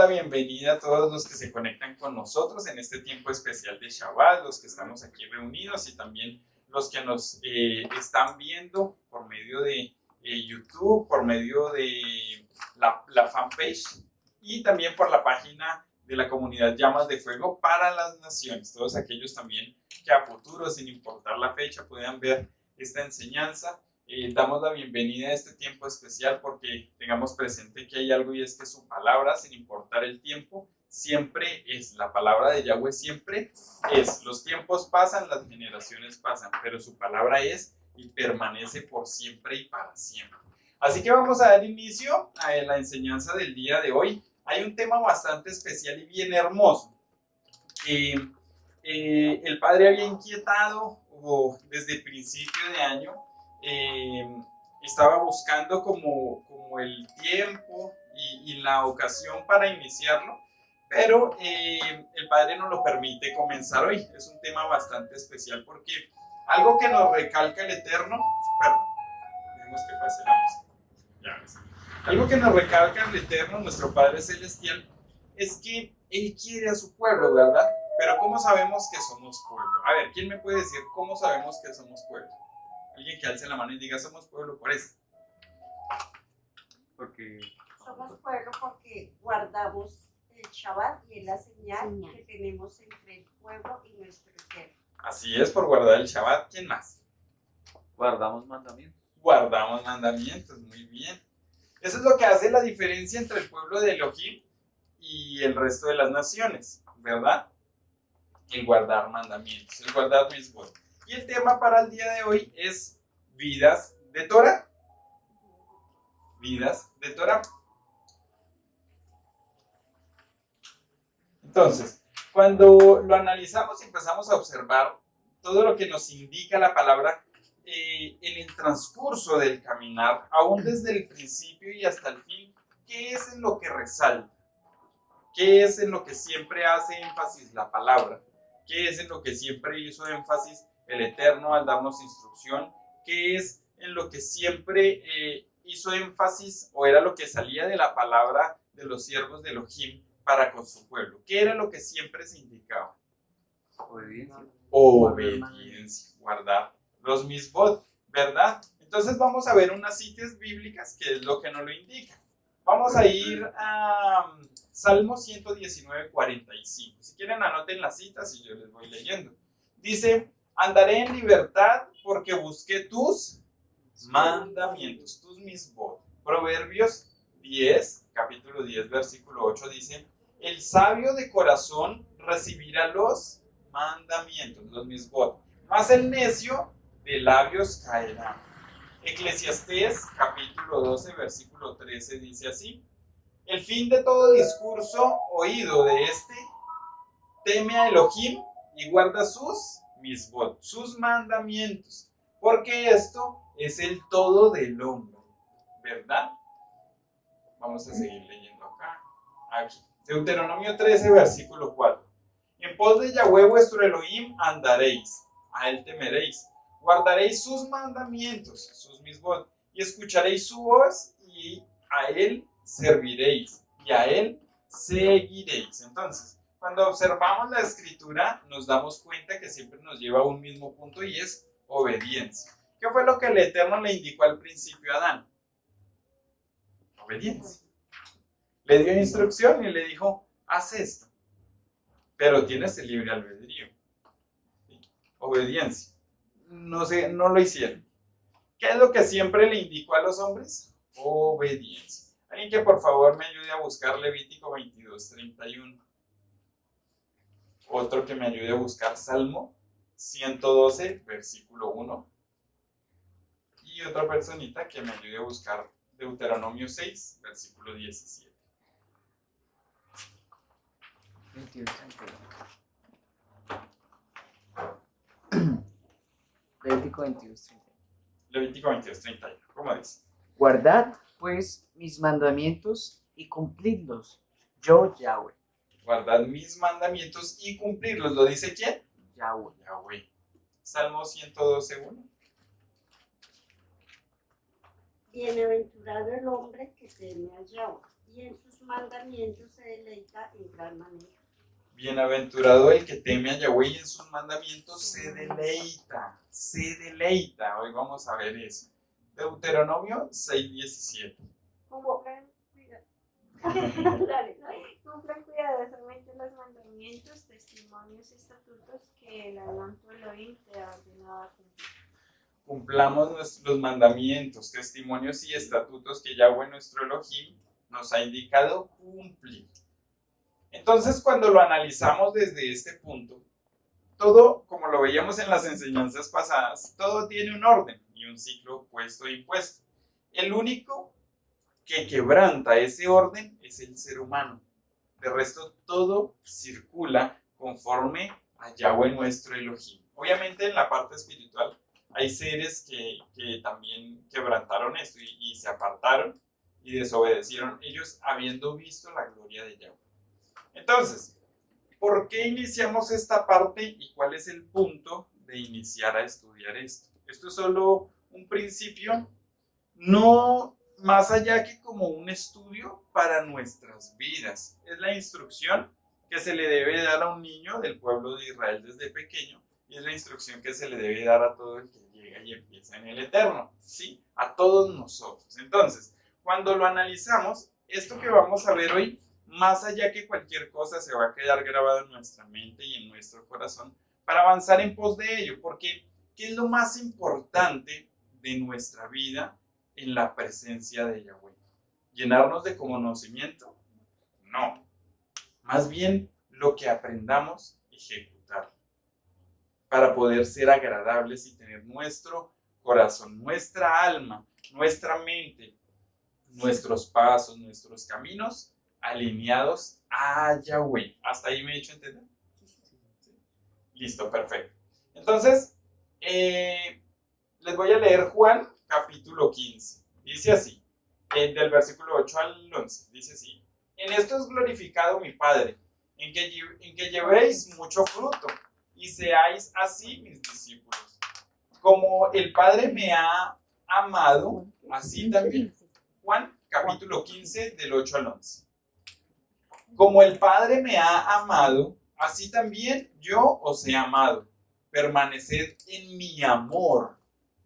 la bienvenida a todos los que se conectan con nosotros en este tiempo especial de Shabbat, los que estamos aquí reunidos y también los que nos están viendo por medio de YouTube, por medio de la fanpage y también por la página de la comunidad Llamas de Fuego para las Naciones. Todos aquellos también que a futuro, sin importar la fecha, puedan ver esta enseñanza. Damos la bienvenida a este tiempo especial porque tengamos presente que hay algo y es que su palabra, sin importar el tiempo, siempre es, la palabra de Yahweh siempre es. Los tiempos pasan, las generaciones pasan, pero su palabra es y permanece por siempre y para siempre. Así que vamos a dar inicio a la enseñanza del día de hoy. Hay un tema bastante especial y bien hermoso. El padre había inquietado desde el principio de año, estaba buscando como el tiempo y la ocasión para iniciarlo, pero el padre nos lo permite comenzar hoy. Es un tema bastante especial porque algo que nos recalca el Eterno, perdón, tenemos que pasar la música. Ya ves. Algo que nos recalca el Eterno, nuestro Padre Celestial, es que Él quiere a su pueblo, ¿verdad? Pero ¿cómo sabemos que somos pueblo? A ver, ¿quién me puede decir cómo sabemos que somos pueblo? Alguien que alce la mano y diga, somos pueblo por esto. Porque somos pueblo porque guardamos el Shabbat y es la señal que tenemos entre el pueblo y nuestro Eterno. Así es, por guardar el Shabbat. ¿Quién más? guardamos mandamientos. Guardamos mandamientos, muy bien. Eso es lo que hace la diferencia entre el pueblo de Elohim y el resto de las naciones, ¿verdad? El guardar mandamientos, el guardar mitzvot. Y el tema para el día de hoy es vidas de Torah. Vidas de Torah. Entonces, cuando lo analizamos y empezamos a observar todo lo que nos indica la palabra en el transcurso del caminar, aún desde el principio y hasta el fin, ¿qué es en lo que resalta? ¿Qué es en lo que siempre hace énfasis la palabra? ¿Qué es en lo que siempre hizo énfasis el Eterno al darnos instrucción? ¿Qué es en lo que siempre hizo énfasis o era lo que salía de la palabra de los siervos de Elohim para con su pueblo? ¿Qué era lo que siempre se indicaba? Obediencia. Obediencia, guardar los misbot, ¿verdad? Entonces vamos a ver unas citas bíblicas que es lo que nos lo indica. Vamos a ir a Salmo 119, 45. Si quieren anoten las citas y yo les voy leyendo. Dice, andaré en libertad porque busqué tus mandamientos, tus misbot. Proverbios 10, capítulo 10, versículo 8 dice, el sabio de corazón recibirá los mandamientos, los misbot, mas el necio de labios caerá. Eclesiastés capítulo 12 versículo 13 dice así, el fin de todo discurso oído de este, teme a Elohim y guarda sus misbot, sus mandamientos, porque esto es el todo del hombre, ¿verdad? Vamos a seguir leyendo acá, aquí. Deuteronomio 13 versículo 4, en pos de Yahweh vuestro Elohim andaréis, a él temeréis, guardaréis sus mandamientos, sus misbot, y escucharéis su voz, y a él serviréis, y a él seguiréis. Entonces, cuando observamos la escritura, nos damos cuenta que siempre nos lleva a un mismo punto y es obediencia. ¿Qué fue lo que el Eterno le indicó al principio a Adán? Obediencia. Le dio instrucción y le dijo, haz esto, pero tienes el libre albedrío. ¿Sí? Obediencia. No lo hicieron. ¿Qué es lo que siempre le indicó a los hombres? Obediencia. Alguien que por favor me ayude a buscar Levítico 22, 31. Otro que me ayude a buscar Salmo 112, versículo 1. Y otra personita que me ayude a buscar Deuteronomio 6, versículo 17. 21, 31. Levítico 22, 31. Levítico 22, 31. ¿Cómo dice? Guardad, pues, mis mandamientos y cumplidlos, yo Yahweh. Guardad mis mandamientos y cumplirlos. ¿Lo dice quién? Yahweh. Yahweh. Salmo 112, 1. Bienaventurado el hombre que teme a Yahweh y en sus mandamientos se deleita en gran manera. Bienaventurado el que teme a Yahweh y en sus mandamientos se deleita, se deleita. Hoy vamos a ver eso. Deuteronomio 6:17. Cumplan cuidadosamente los mandamientos, testimonios y estatutos que el Adán tu Elohim te ha ordenado a cumplir. Cumplamos los mandamientos, testimonios y estatutos que Yahweh nuestro Elohim nos ha indicado cumplir. Entonces, cuando lo analizamos desde este punto, todo, como lo veíamos en las enseñanzas pasadas, todo tiene un orden y un ciclo puesto e impuesto. El único que quebranta ese orden es el ser humano. De resto, todo circula conforme a Yahweh nuestro Elohim. Obviamente, en la parte espiritual hay seres que también quebrantaron esto y se apartaron y desobedecieron, ellos habiendo visto la gloria de Yahweh. Entonces, ¿por qué iniciamos esta parte y cuál es el punto de iniciar a estudiar esto? Esto es solo un principio, no más allá que como un estudio para nuestras vidas. Es la instrucción que se le debe dar a un niño del pueblo de Israel desde pequeño y es la instrucción que se le debe dar a todo el que llega y empieza en el Eterno, ¿sí? A todos nosotros. Entonces, cuando lo analizamos, esto que vamos a ver hoy, más allá que cualquier cosa, se va a quedar grabado en nuestra mente y en nuestro corazón para avanzar en pos de ello, porque ¿qué es lo más importante de nuestra vida en la presencia de Yahweh? ¿Llenarnos de conocimiento? No. Más bien lo que aprendamos, ejecutar, para poder ser agradables y tener nuestro corazón, nuestra alma, nuestra mente, nuestros pasos, nuestros caminos alineados a Yahweh. ¿Hasta ahí me he hecho entender? ¿Sí? Listo, perfecto. Entonces, les voy a leer Juan capítulo 15. Dice así, del versículo 8 al 11. Dice así: en esto es glorificado mi Padre, en que llevéis mucho fruto y seáis así mis discípulos. Como el Padre me ha amado, así también. Juan capítulo 15 del 8 al 11. Como el Padre me ha amado, así también yo os he amado. Permaneced en mi amor.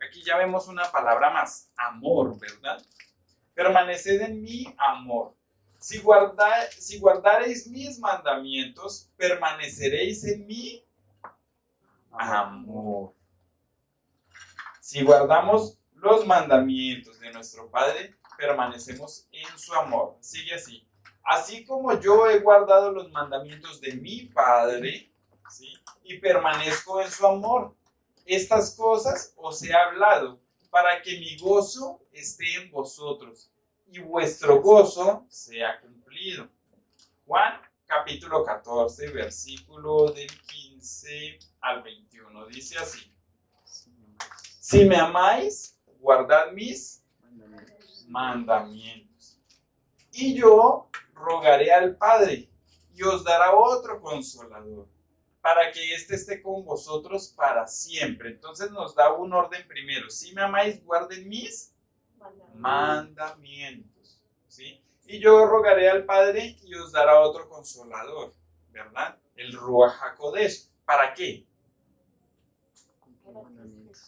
Aquí ya vemos una palabra más, amor, ¿verdad? Permaneced en mi amor. Si guardareis mis mandamientos, permaneceréis en mi amor. Si guardamos los mandamientos de nuestro Padre, permanecemos en su amor. Sigue así. Así como yo he guardado los mandamientos de mi Padre, ¿sí? Y permanezco en su amor. Estas cosas os he hablado para que mi gozo esté en vosotros y vuestro gozo sea cumplido. Juan capítulo 14, versículo del 15 al 21. Dice así: si me amáis, guardad mis mandamientos. Y yo rogaré al Padre y os dará otro consolador, para que éste esté con vosotros para siempre. Entonces nos da un orden primero. Si me amáis, guarden mis mandamientos. ¿Sí? Y yo rogaré al Padre y os dará otro consolador, ¿verdad? El Ruach HaKodesh. ¿Para qué?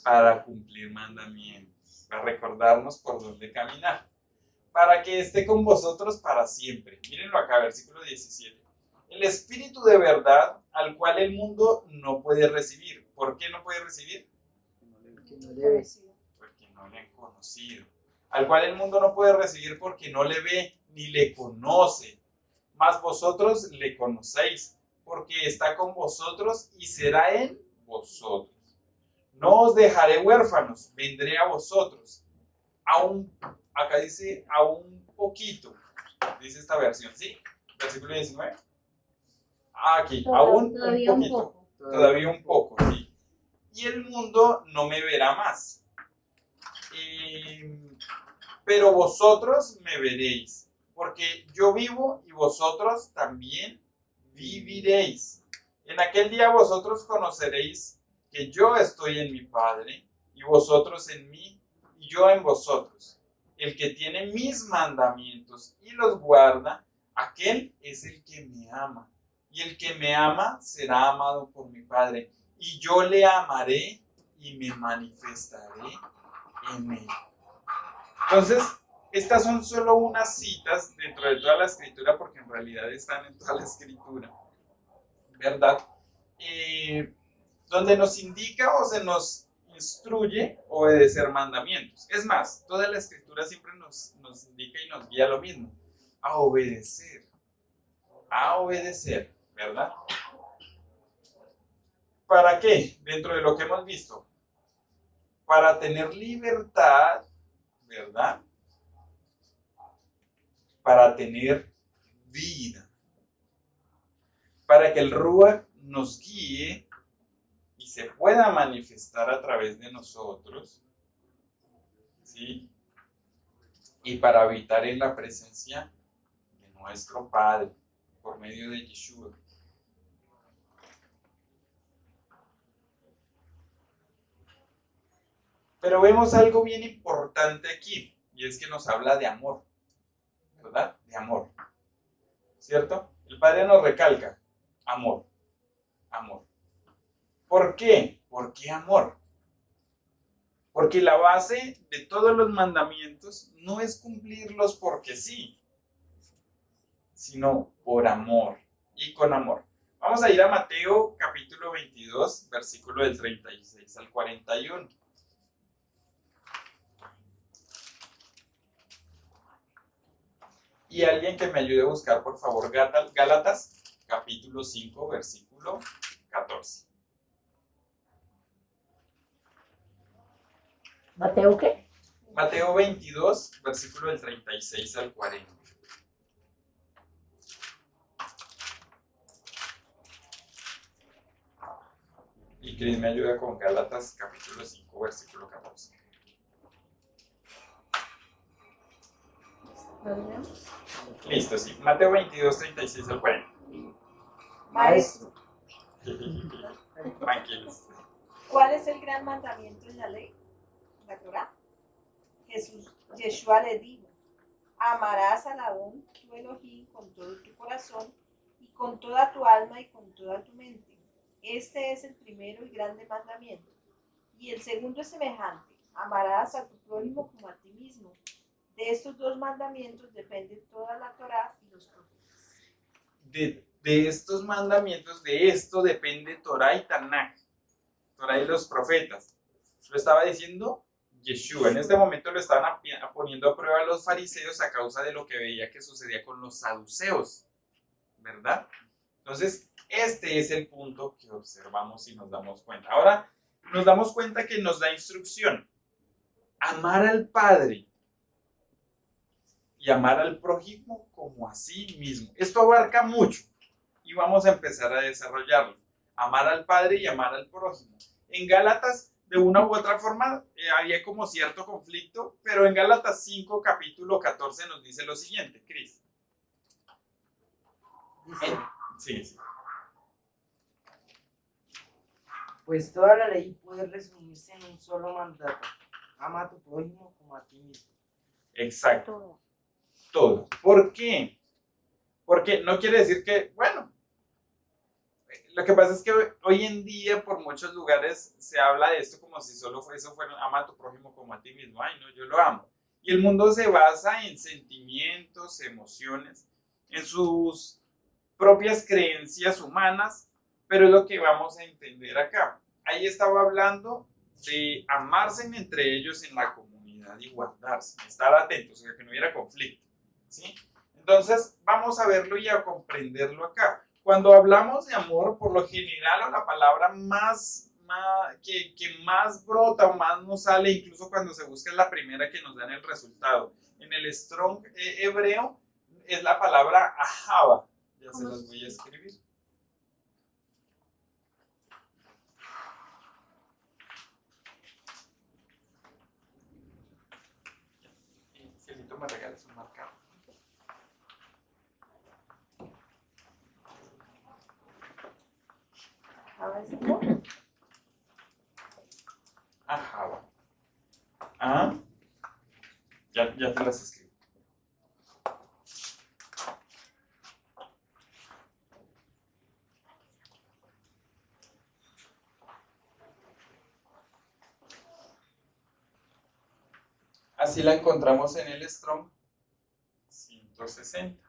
Para cumplir mandamientos, para recordarnos por dónde caminar, para que esté con vosotros para siempre. Mírenlo acá, versículo 17. El Espíritu de verdad, al cual el mundo no puede recibir. ¿Por qué no puede recibir? Porque no le han conocido. Al cual el mundo no puede recibir porque no le ve ni le conoce. Mas vosotros le conocéis, porque está con vosotros y será en vosotros. No os dejaré huérfanos, vendré a vosotros. Acá dice a un poquito, dice esta versión, ¿sí? Versículo 19. Aquí, aún todavía un poquito. un poco. Todavía un poco, sí. Y el mundo no me verá más. Pero vosotros me veréis, porque yo vivo y vosotros también viviréis. En aquel día vosotros conoceréis que yo estoy en mi Padre, y vosotros en mí, y yo en vosotros. el que tiene mis mandamientos y los guarda, aquel es el que me ama. Y el que me ama será amado por mi Padre. Y yo le amaré y me manifestaré en él. Entonces, estas son solo unas citas dentro de toda la escritura, porque en realidad están en toda la escritura, ¿verdad? Donde nos indica o se nos instruye obedecer mandamientos. Es más, toda la escritura siempre nos indica y nos guía a lo mismo, a obedecer, ¿verdad? ¿Para qué? Dentro de lo que hemos visto, para tener libertad, ¿verdad? Para tener vida, para que el Ruach nos guíe y se pueda manifestar a través de nosotros, ¿sí? Y para habitar en la presencia de nuestro Padre por medio de Yeshua. Pero vemos algo bien importante aquí, y es que nos habla de amor, ¿verdad? De amor, ¿cierto? El Padre nos recalca, amor, amor. ¿Por qué? ¿Por qué amor? Porque la base de todos los mandamientos no es cumplirlos porque sí, sino por amor y con amor. Vamos a ir a Mateo capítulo 22, versículo del 36 al 41. Y alguien que me ayude a buscar, por favor, Gálatas capítulo 5, versículo 14. ¿Mateo qué? Mateo 22, versículo del 36 al 40. Y Cris me ayuda con Gálatas capítulo 5, versículo 14. Listo, sí. Mateo 22, 36 al 40. Maestro, Tranquilos. ¿Cuál es el gran mandamiento en la ley? La Torá. Yeshua le dijo, amarás a Adón, tu Elohim, con todo tu corazón y con toda tu alma y con toda tu mente. Este es el primero y grande mandamiento. Y el segundo es semejante, amarás a tu prójimo como a ti mismo. De estos dos mandamientos depende toda la Torá y los profetas. De estos mandamientos, de esto depende Torá y Tanaj, Torá y los profetas. Lo estaba diciendo Yeshua. En este momento lo estaban poniendo a prueba a los fariseos a causa de lo que veía que sucedía con los saduceos, ¿verdad? Entonces, este es el punto que observamos y nos damos cuenta. Ahora, nos damos cuenta que nos da instrucción. Amar al Padre y amar al prójimo como a sí mismo. Esto abarca mucho y vamos a empezar a desarrollarlo. Amar al Padre y amar al prójimo. En Gálatas, de una u otra forma, había como cierto conflicto, pero en Gálatas 5, capítulo 14 nos dice lo siguiente, Cris. Dice, Sí. pues toda la ley puede resumirse en un solo mandato. Ama a tu prójimo como a ti mismo. Exacto. Todo. ¿Por qué? Porque no quiere decir que, bueno, lo que pasa es que hoy en día por muchos lugares se habla de esto como si solo eso fuera, ama a tu prójimo como a ti mismo. Ay, no, yo lo amo. Y el mundo se basa en sentimientos, emociones, en sus propias creencias humanas, pero es lo que vamos a entender acá. Ahí estaba hablando de amarse entre ellos en la comunidad y guardarse, estar atentos, o sea, que no hubiera conflicto, ¿sí? Entonces, vamos a verlo y a comprenderlo acá. Cuando hablamos de amor, por lo general, o la palabra que más brota o más nos sale, incluso cuando se busca, es la primera que nos da en el resultado. En el Strong hebreo es la palabra ahava. Ya se las voy a escribir. Celito, me regalas un marcador. Ahava. Ya te las escribo. Así la encontramos en el Strong 160.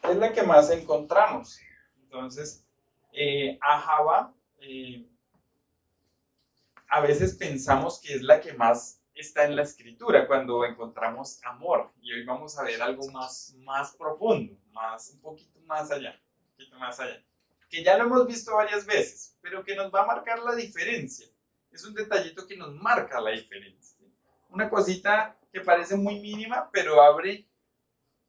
Es la que más encontramos. Entonces, Ahava, a veces pensamos que es la que más está en la escritura cuando encontramos amor. Y hoy vamos a ver algo más profundo, un poquito más allá, que ya lo hemos visto varias veces, pero que nos va a marcar la diferencia. Es un detallito que nos marca la diferencia. Una cosita que parece muy mínima, pero abre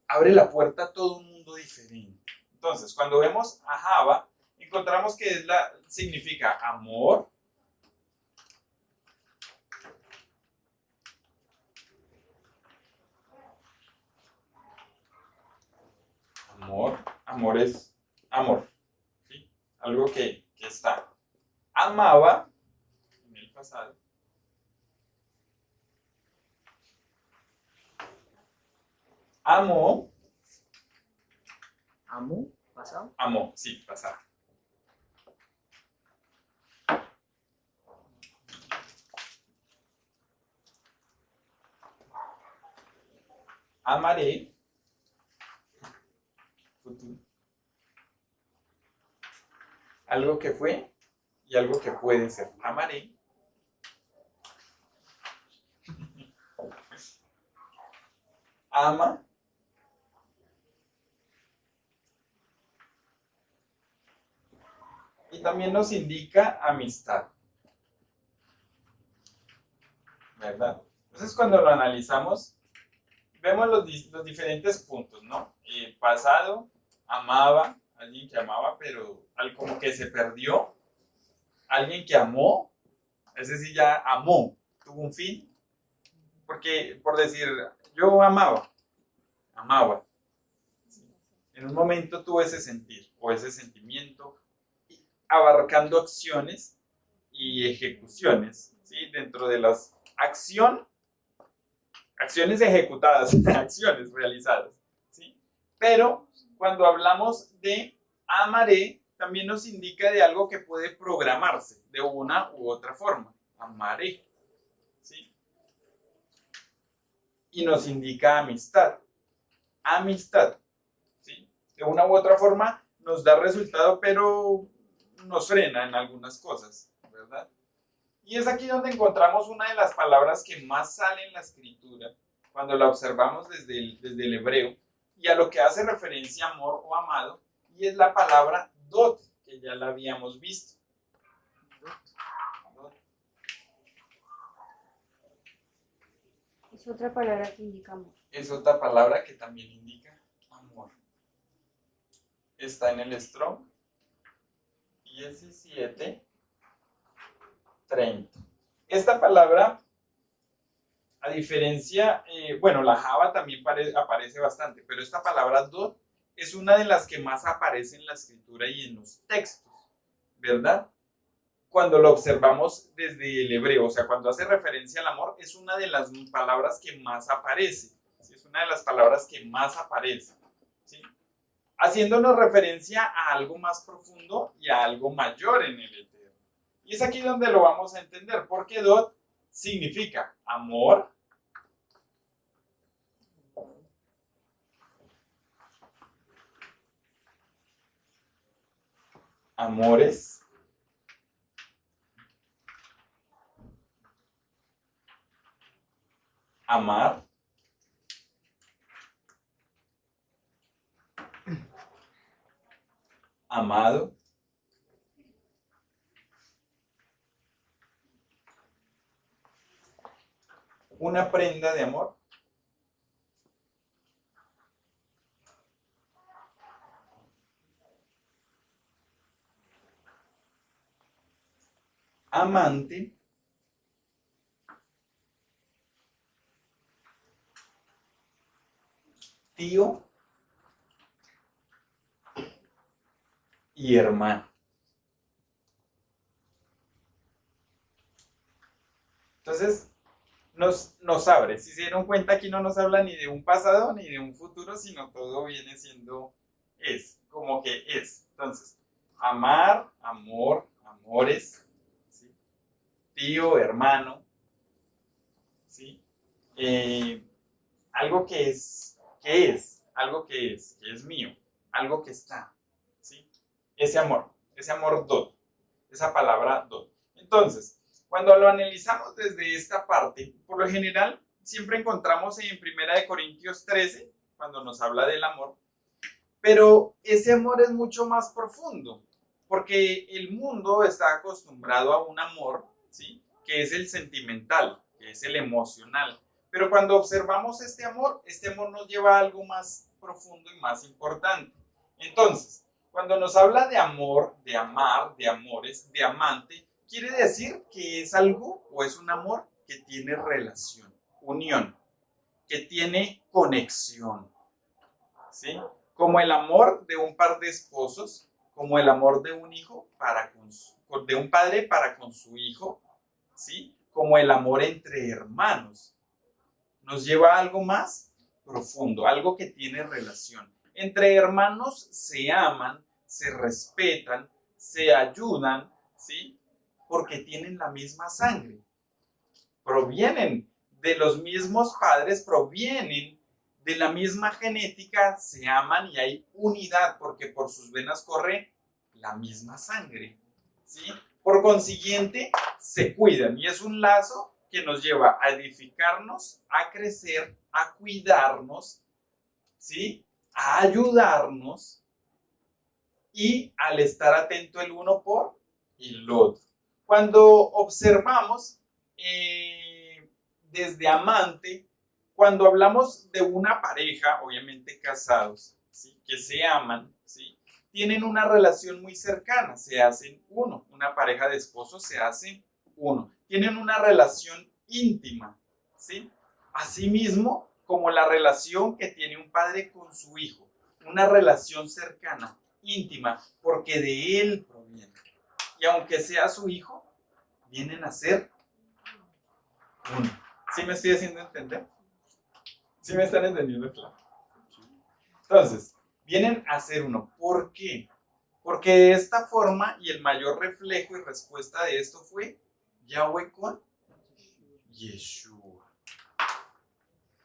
la puerta a todo un mundo diferente. Entonces, cuando vemos a Java, encontramos que significa amor, amor es amor, ¿sí? Algo que está. Amaba en el pasado. Amó, ¿Pasado? amó, sí, pasado. Amaré, futuro. Algo que fue y algo que puede ser. Amaré. Ama. Y también nos indica amistad. ¿Verdad? Entonces cuando lo analizamos, vemos los diferentes puntos, ¿no? Pasado, amaba, alguien que amaba, pero como que se perdió. Alguien que amó, ese sí ya amó, tuvo un fin. Porque, por decir, yo amaba. En un momento tuvo ese sentir o ese sentimiento, abarcando acciones y ejecuciones, ¿sí? Dentro de las acciones ejecutadas, acciones realizadas, ¿sí? Pero cuando hablamos de amaré, también nos indica de algo que puede programarse de una u otra forma. Amaré, ¿sí? Y nos indica amistad. Amistad, ¿sí? De una u otra forma nos da resultado, pero nos frena en algunas cosas, ¿verdad? Y es aquí donde encontramos una de las palabras que más sale en la escritura cuando la observamos desde el hebreo y a lo que hace referencia amor o amado, y es la palabra dot, que ya la habíamos visto. Es otra palabra que indica amor. Es otra palabra que también indica amor. Está en el Strong 17:30. Esta palabra, a diferencia, bueno, la Java también aparece bastante, pero esta palabra dot es una de las que más aparece en la escritura y en los textos, ¿verdad? Cuando lo observamos desde el hebreo, o sea, cuando hace referencia al amor, es una de las palabras que más aparece, ¿sí? Es una de las palabras que más aparece, ¿sí? Haciéndonos referencia a algo más profundo y a algo mayor en el eterno. Y es aquí donde lo vamos a entender, porque dot significa amor, amores, amar, amado, una prenda de amor, amante, tío y hermano. Entonces, nos abre. Si se dieron cuenta, aquí no nos habla ni de un pasado ni de un futuro, sino todo viene siendo como que es. Entonces, amar, amor, amores, ¿sí? Tío, hermano, ¿sí? Algo que es, algo que es mío, algo que está, ¿sí? Ese amor dot, esa palabra dot. Entonces, cuando lo analizamos desde esta parte, por lo general, siempre encontramos en 1 Corintios 13, cuando nos habla del amor, pero ese amor es mucho más profundo, porque el mundo está acostumbrado a un amor, ¿sí? Que es el sentimental, que es el emocional. Pero cuando observamos este amor nos lleva a algo más profundo y más importante. Entonces, cuando nos habla de amor, de amar, de amores, de amante, quiere decir que es algo o es un amor que tiene relación, unión, que tiene conexión, ¿sí? Como el amor de un par de esposos, como el amor de un hijo de un padre para con su hijo, ¿sí? Como el amor entre hermanos. Nos lleva a algo más profundo, algo que tiene relación. Entre hermanos se aman, se respetan, se ayudan, ¿sí? Porque tienen la misma sangre. Provienen de los mismos padres, provienen de la misma genética, se aman y hay unidad porque por sus venas corre la misma sangre, ¿sí? Por consiguiente, se cuidan y es un lazo que nos lleva a edificarnos, a crecer, a cuidarnos, ¿sí? A ayudarnos y al estar atento el uno por el otro. Cuando observamos desde amante, cuando hablamos de una pareja, obviamente casados, ¿sí? Que se aman, ¿sí? Tienen una relación muy cercana, se hacen uno. Una pareja de esposos se hace uno. Tienen una relación íntima, ¿sí? Asimismo, como la relación que tiene un padre con su hijo, una relación cercana, íntima, porque de él proviene. Y aunque sea su hijo, vienen a ser uno. ¿Sí me estoy haciendo entender? ¿Sí me están entendiendo? Claro. Entonces, vienen a ser uno. ¿Por qué? Porque de esta forma, y el mayor reflejo y respuesta de esto fue Yahweh con Yeshua.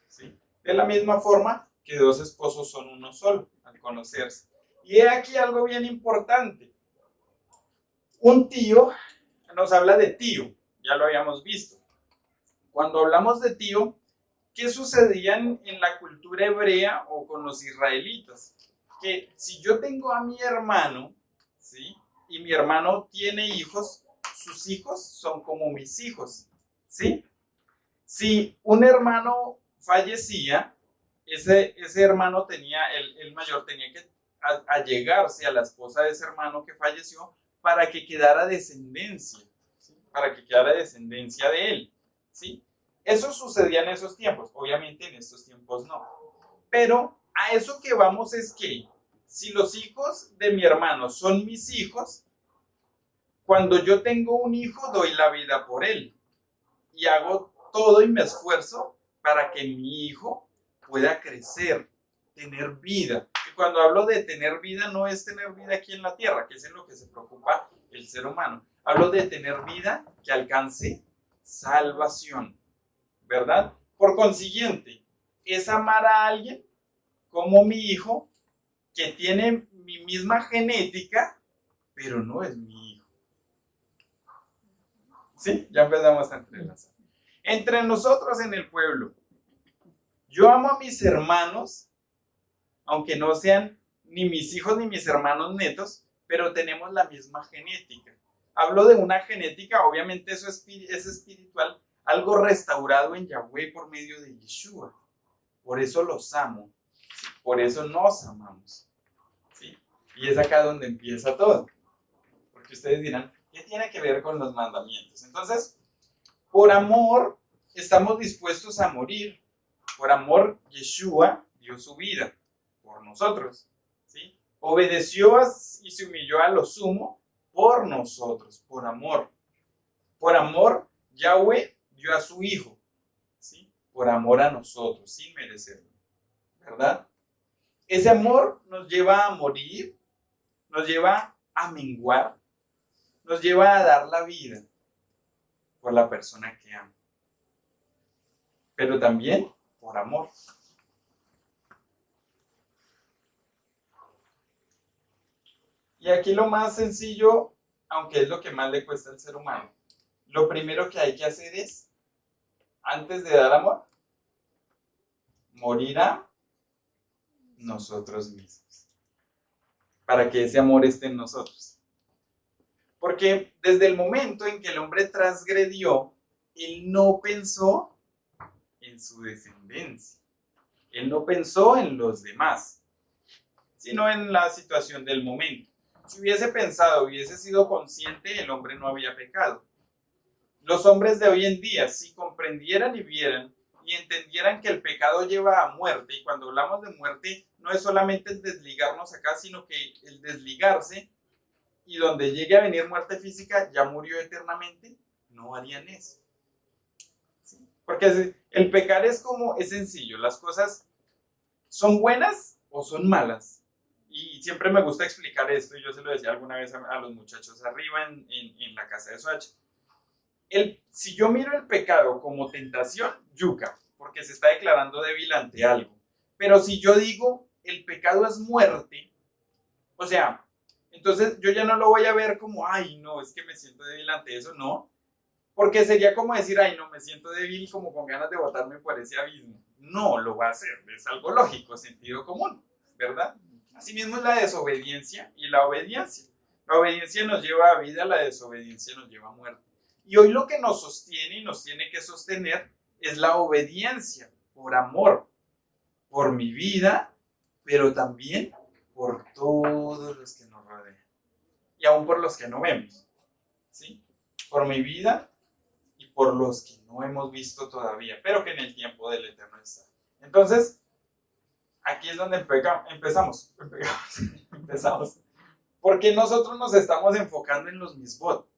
¿Sí? De la misma forma que dos esposos son uno solo, al conocerse. Y he aquí algo bien importante. Un tío, nos habla de tío, ya lo habíamos visto. Cuando hablamos de tío, ¿qué sucedía en la cultura hebrea o con los israelitas? Que si yo tengo a mi hermano, ¿sí? Y mi hermano tiene hijos, sus hijos son como mis hijos, ¿sí? Si un hermano fallecía, ese hermano tenía, el mayor tenía que allegarse a la esposa de ese hermano que falleció para que quedara descendencia, ¿sí? Para que quedara descendencia de él, ¿sí? Eso sucedía en esos tiempos, obviamente en estos tiempos no. Pero a eso que vamos es que si los hijos de mi hermano son mis hijos, cuando yo tengo un hijo doy la vida por él y hago todo y me esfuerzo para que mi hijo pueda crecer, tener vida. Y cuando hablo de tener vida no es tener vida aquí en la tierra, que es en lo que se preocupa el ser humano. Hablo de tener vida que alcance salvación, ¿verdad? Por consiguiente, es amar a alguien como mi hijo que tiene mi misma genética, pero no es mi hijo. ¿Sí? Ya empezamos a entrelazar. Entre nosotros en el pueblo, yo amo a mis hermanos, aunque no sean ni mis hijos ni mis hermanos netos, pero tenemos la misma genética. Hablo de una genética, obviamente eso es espiritual, algo restaurado en Yahweh por medio de Yeshua. Por eso los amo, ¿sí? Por eso nos amamos, ¿sí? Y es acá donde empieza todo. Porque ustedes dirán, ¿qué tiene que ver con los mandamientos? Entonces, por amor estamos dispuestos a morir. Por amor, Yeshua dio su vida por nosotros, ¿sí? Obedeció y se humilló a lo sumo por nosotros, por amor. Por amor, Yahweh dio a su Hijo, ¿sí? Por amor a nosotros, sin merecerlo, ¿verdad? Ese amor nos lleva a morir, nos lleva a menguar, nos lleva a dar la vida por la persona que ama, pero también por amor. Y aquí lo más sencillo, aunque es lo que más le cuesta al ser humano, lo primero que hay que hacer es, antes de dar amor, morir a nosotros mismos, para que ese amor esté en nosotros. Porque desde el momento en que el hombre transgredió, él no pensó en su descendencia, él no pensó en los demás, sino en la situación del momento. Si hubiese pensado, hubiese sido consciente, el hombre no había pecado. Los hombres de hoy en día, si comprendieran y vieran y entendieran que el pecado lleva a muerte, y cuando hablamos de muerte no es solamente el desligarnos acá, sino que el desligarse, y donde llegue a venir muerte física, ya murió eternamente, no harían eso. ¿Sí? Porque el pecar es sencillo, las cosas son buenas o son malas. Y siempre me gusta explicar esto, y yo se lo decía alguna vez a los muchachos arriba en la casa de Soacha. Si yo miro el pecado como tentación, yuca, porque se está declarando débil ante algo. Pero si yo digo, el pecado es muerte, o sea, entonces yo ya no lo voy a ver como, ay, no, es que me siento débil ante eso, no. Porque sería como decir, ay, no, me siento débil como con ganas de botarme por ese abismo. No, lo va a hacer, es algo lógico, sentido común, ¿verdad? Asimismo es la desobediencia y la obediencia. La obediencia nos lleva a vida, la desobediencia nos lleva a muerte. Y hoy lo que nos sostiene y nos tiene que sostener es la obediencia por amor, por mi vida, pero también por todos los que nos rodean. Y aún por los que no vemos, ¿sí? Por mi vida y por los que no hemos visto todavía, pero que en el tiempo del Eterno está. Entonces, aquí es donde empezamos. Porque nosotros nos estamos enfocando en los misbot,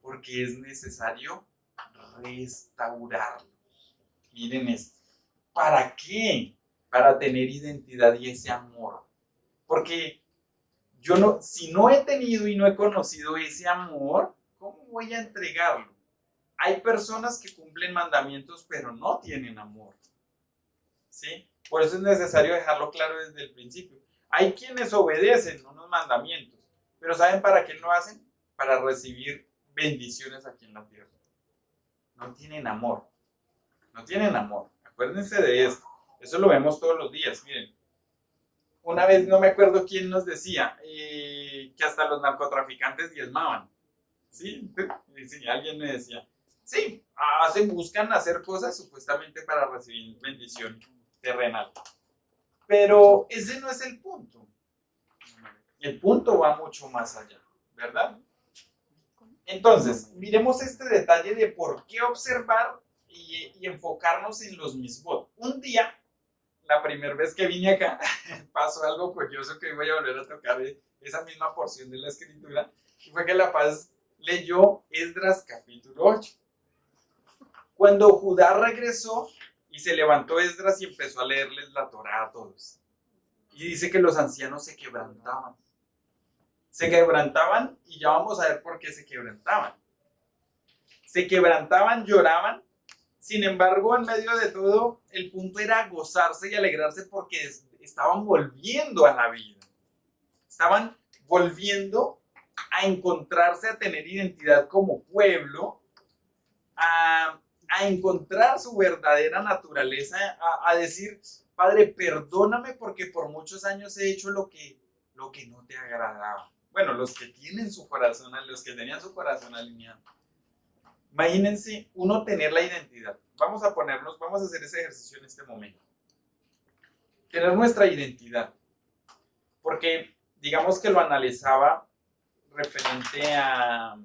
porque es necesario restaurarlos. Miren esto. ¿Para qué? Para tener identidad y ese amor. Porque si no he tenido y no he conocido ese amor, ¿cómo voy a entregarlo? Hay personas que cumplen mandamientos, pero no tienen amor. ¿Sí? Por eso es necesario dejarlo claro desde el principio. Hay quienes obedecen unos mandamientos, pero ¿saben para qué lo hacen? Para recibir bendiciones aquí en la tierra. No tienen amor. No tienen amor. Acuérdense de esto. Eso lo vemos todos los días. Miren, una vez no me acuerdo quién nos decía que hasta los narcotraficantes diezmaban. ¿Sí? Sí, alguien me decía. Sí, buscan hacer cosas supuestamente para recibir bendición terrenal. Pero ese no es el punto. El punto va mucho más allá, ¿verdad? Entonces, miremos este detalle de por qué observar y enfocarnos en los misbot. Un día, la primera vez que vine acá, pasó algo curioso que voy a volver a tocar esa misma porción de la escritura, y fue que La Paz leyó Esdras capítulo 8. Cuando Judá regresó y se levantó Esdras y empezó a leerles la Torá a todos. Y dice que los ancianos se quebrantaban. Se quebrantaban y ya vamos a ver por qué se quebrantaban. Se quebrantaban, lloraban. Sin embargo, en medio de todo, el punto era gozarse y alegrarse porque estaban volviendo a la vida. Estaban volviendo a encontrarse, a tener identidad como pueblo, a encontrar su verdadera naturaleza, a decir, Padre, perdóname porque por muchos años he hecho lo que no te agradaba. Bueno, los que tenían su corazón alineado. Imagínense uno tener la identidad. Vamos a hacer ese ejercicio en este momento. Tener nuestra identidad. Porque digamos que lo analizaba referente a...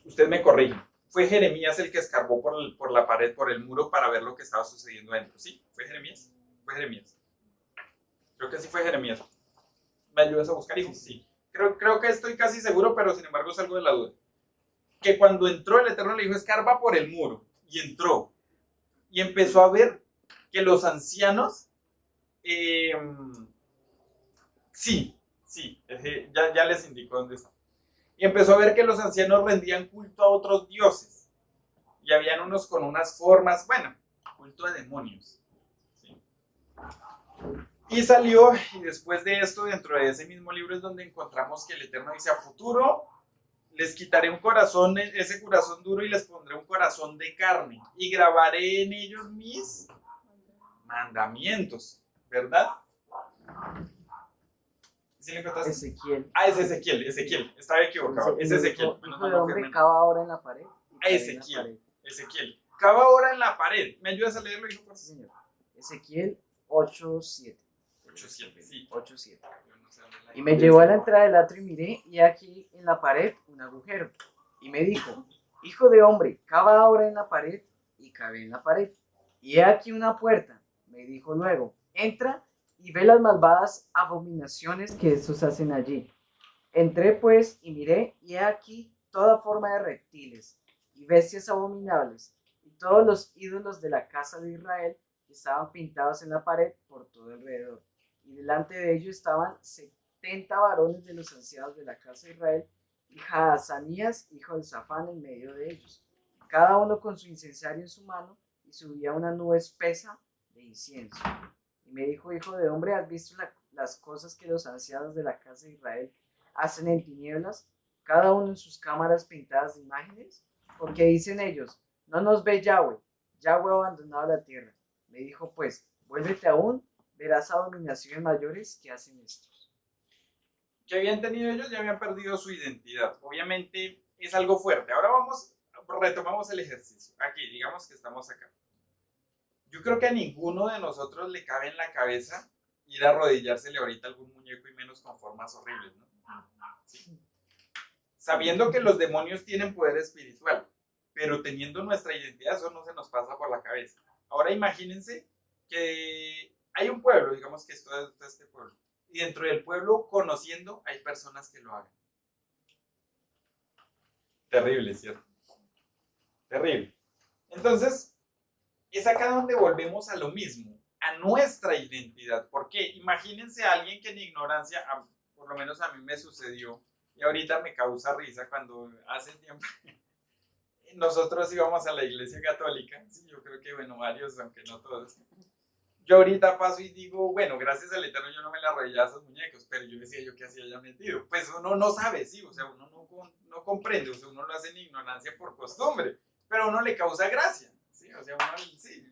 Usted me corrige. Fue Jeremías el que escarbó por la pared, por el muro, para ver lo que estaba sucediendo adentro. ¿Sí? ¿Fue Jeremías? Fue Jeremías. Creo que sí fue Jeremías. ¿Me ayudas a buscar, hijo? Sí. Creo que estoy casi seguro, pero sin embargo salgo de la duda. que cuando entró el Eterno le dijo, escarba por el muro. Y entró. Y empezó a ver que los ancianos, ya les indico dónde está. Y empezó a ver que los ancianos rendían culto a otros dioses. Y habían unos con unas formas, bueno, culto a demonios. ¿Sí? Y salió, y después de esto, dentro de ese mismo libro es donde encontramos que el Eterno dice, a futuro les quitaré un corazón, ese corazón duro, y les pondré un corazón de carne, y grabaré en ellos mis mandamientos, ¿verdad? ¿Sí le encontraste? Ezequiel. Ah, es Ezequiel, estaba equivocado, es Ezequiel. Hijo de hombre, cava ahora en la pared. y cae en la Ezequiel. pared. Ezequiel. Cava ahora en la pared. ¿Me ayudas a leerlo, hijo? Por Sí, favor? señor. Ezequiel 8:7. 8:7, sí. 8:7. Yo no sé dónde la- Y me llevó a la entrada del atrio y miré, y aquí en la pared un agujero. Y me dijo, hijo de hombre, cava ahora en la pared, y cavé en la pared. Y he aquí una puerta. Me dijo luego, entra y ve las malvadas abominaciones que estos hacen allí. Entré pues y miré, y he aquí toda forma de reptiles y bestias abominables, y todos los ídolos de la casa de Israel estaban pintados en la pared por todo alrededor. Y delante de ellos estaban 70 varones de los ancianos de la casa de Israel, y Jaazanías, hijo de Safán, en medio de ellos, cada uno con su incensario en su mano, y subía una nube espesa de incienso. Y me dijo, hijo de hombre, ¿has visto las cosas que los ancianos de la casa de Israel hacen en tinieblas, cada uno en sus cámaras pintadas de imágenes? Porque dicen ellos, no nos ve Yahweh, Yahweh ha abandonado la tierra. Me dijo pues, vuélvete aún, verás abominaciones mayores que hacen estos. Que habían tenido ellos, ya habían perdido su identidad. Obviamente es algo fuerte. Ahora retomamos el ejercicio. Aquí, digamos que estamos acá. Yo creo que a ninguno de nosotros le cabe en la cabeza ir a arrodillársele ahorita a algún muñeco, y menos con formas horribles, ¿no? ¿Sí? Sabiendo que los demonios tienen poder espiritual, pero teniendo nuestra identidad, eso no se nos pasa por la cabeza. Ahora imagínense que hay un pueblo, digamos que esto es este pueblo, y dentro del pueblo, conociendo, hay personas que lo hagan. Terrible, ¿cierto? Terrible. Entonces, es acá donde volvemos a lo mismo, a nuestra identidad. ¿Por qué? Imagínense a alguien que en ignorancia, por lo menos a mí me sucedió, y ahorita me causa risa cuando hace tiempo nosotros íbamos a la iglesia católica. Sí, yo creo que, bueno, varios, aunque no todos. Yo ahorita paso y digo, bueno, gracias al Eterno yo no me la arrodillaba a esos muñecos, pero yo decía, yo qué hacía ya metido. Pues uno no sabe, sí, o sea, uno no comprende, o sea, uno lo hace en ignorancia por costumbre, pero a uno le causa gracia, sí, o sea, uno sí,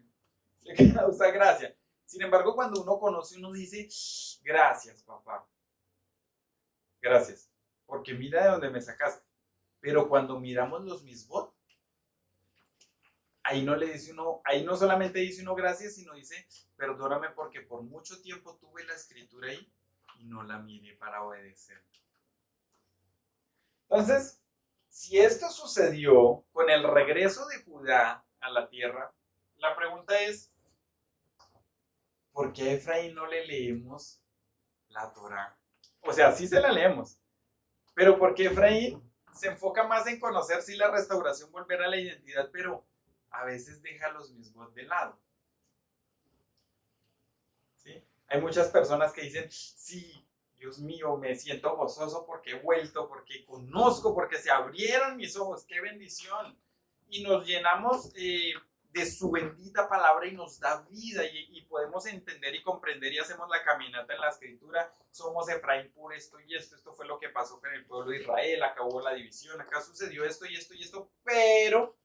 le causa gracia. Sin embargo, cuando uno conoce, uno dice, gracias, papá, gracias, porque mira de dónde me sacaste. Pero cuando miramos los misbot, ahí no le dice uno, ahí no solamente dice uno gracias, sino dice, perdóname porque por mucho tiempo tuve la escritura ahí y no la miré para obedecer. Entonces, si esto sucedió con el regreso de Judá a la tierra, la pregunta es, ¿por qué a Efraín no le leemos la Torá? O sea, sí se la leemos, pero ¿por qué Efraín se enfoca más en conocer si la restauración volverá a la identidad, pero a veces deja los mismos de lado? ¿Sí? Hay muchas personas que dicen, sí, Dios mío, me siento gozoso porque he vuelto, porque conozco, porque se abrieron mis ojos, qué bendición. Y nos llenamos de su bendita palabra y nos da vida y podemos entender y comprender y hacemos la caminata en la escritura. Somos Efraín por esto y esto fue lo que pasó con el pueblo de Israel, acabó la división, acá sucedió esto y esto, pero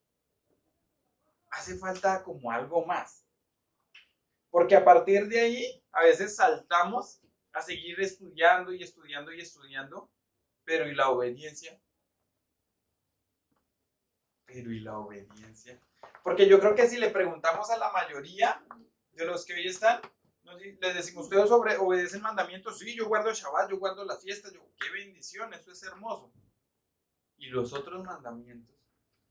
hace falta como algo más. Porque a partir de ahí, a veces saltamos a seguir estudiando, pero ¿y la obediencia? Porque yo creo que si le preguntamos a la mayoría de los que hoy están, les decimos, ¿ustedes obedecen mandamientos? Sí, yo guardo Shabbat, yo guardo las fiestas, qué bendición, eso es hermoso. ¿Y los otros mandamientos?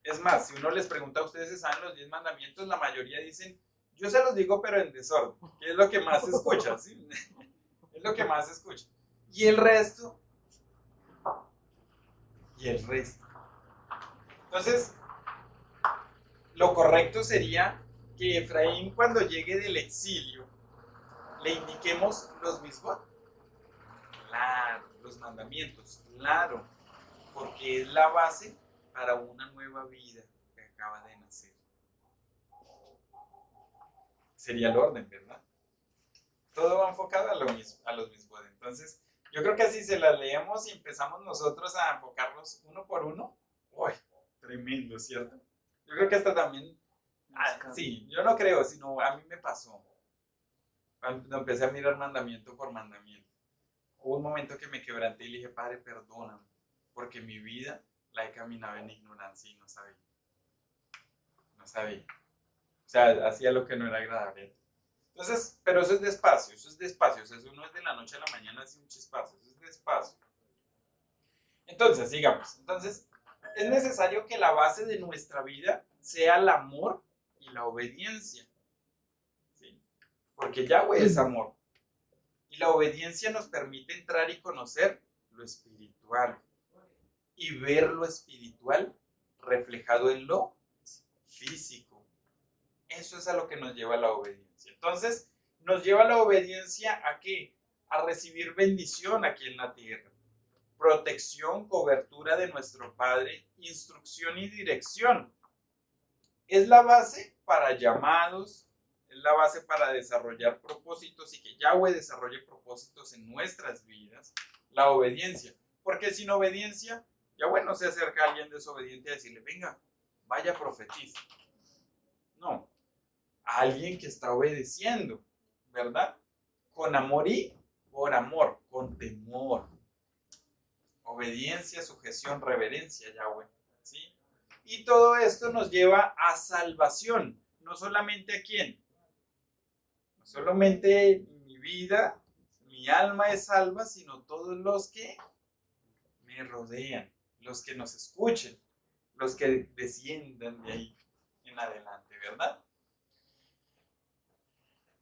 Es más, si uno les pregunta a ustedes si saben los 10 mandamientos, la mayoría dicen, yo se los digo pero en desorden, que es lo que más se escucha, ¿sí? Es lo que más se escucha. ¿Y el resto? Entonces, lo correcto sería que Efraín, cuando llegue del exilio, le indiquemos los mismos, claro, los mandamientos, claro, porque es la base para una nueva vida que acaba de nacer. Sería el orden, ¿verdad? Todo va enfocado a los mismos. Entonces, yo creo que si se las leemos y empezamos nosotros a enfocarlos uno por uno, ¡uy! Tremendo, ¿cierto? Yo creo que hasta también, sí, yo no creo, sino a mí me pasó. Cuando empecé a mirar mandamiento por mandamiento. Hubo un momento que me quebranté y le dije, Padre, perdóname, porque mi vida la he caminado en ignorancia y no sabía. No sabía. O sea, hacía lo que no era agradable. Entonces, pero eso es despacio, eso no es de la noche a la mañana, es un chispazo, eso es despacio. Entonces, sigamos. Entonces, es necesario que la base de nuestra vida sea el amor y la obediencia. ¿Sí? Porque Yahweh es amor. Y la obediencia nos permite entrar y conocer lo espiritual. Y ver lo espiritual reflejado en lo físico. Eso es a lo que nos lleva la obediencia. Entonces, nos lleva la obediencia ¿a qué? A recibir bendición aquí en la tierra. Protección, cobertura de nuestro Padre, instrucción y dirección. Es la base para llamados, es la base para desarrollar propósitos y que Yahweh desarrolle propósitos en nuestras vidas. La obediencia. Porque sin obediencia, Yahweh no se acerca a alguien desobediente a decirle, venga, vaya profetiza. No, a alguien que está obedeciendo, ¿verdad? Con amor y por amor, con temor. Obediencia, sujeción, reverencia, Yahweh, ¿sí? Y todo esto nos lleva a salvación, no solamente a quién, no solamente mi vida, mi alma es salva, sino todos los que me rodean, los que nos escuchen, los que desciendan de ahí en adelante, ¿verdad?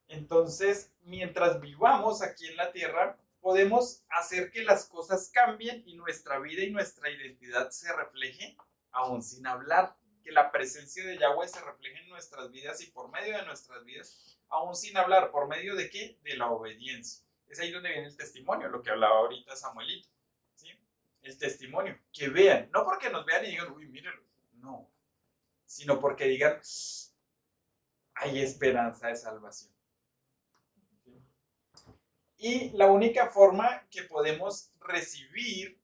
Entonces, mientras vivamos aquí en la tierra, podemos hacer que las cosas cambien y nuestra vida y nuestra identidad se refleje, aún sin hablar, que la presencia de Yahweh se refleje en nuestras vidas y por medio de nuestras vidas, aún sin hablar, ¿por medio de qué? De la obediencia. Es ahí donde viene el testimonio, lo que hablaba ahorita Samuelito, ¿sí? El testimonio, que vean, no porque nos vean y digan, uy, mírenlo, no, sino porque digan, hay esperanza de salvación. Y la única forma que podemos recibir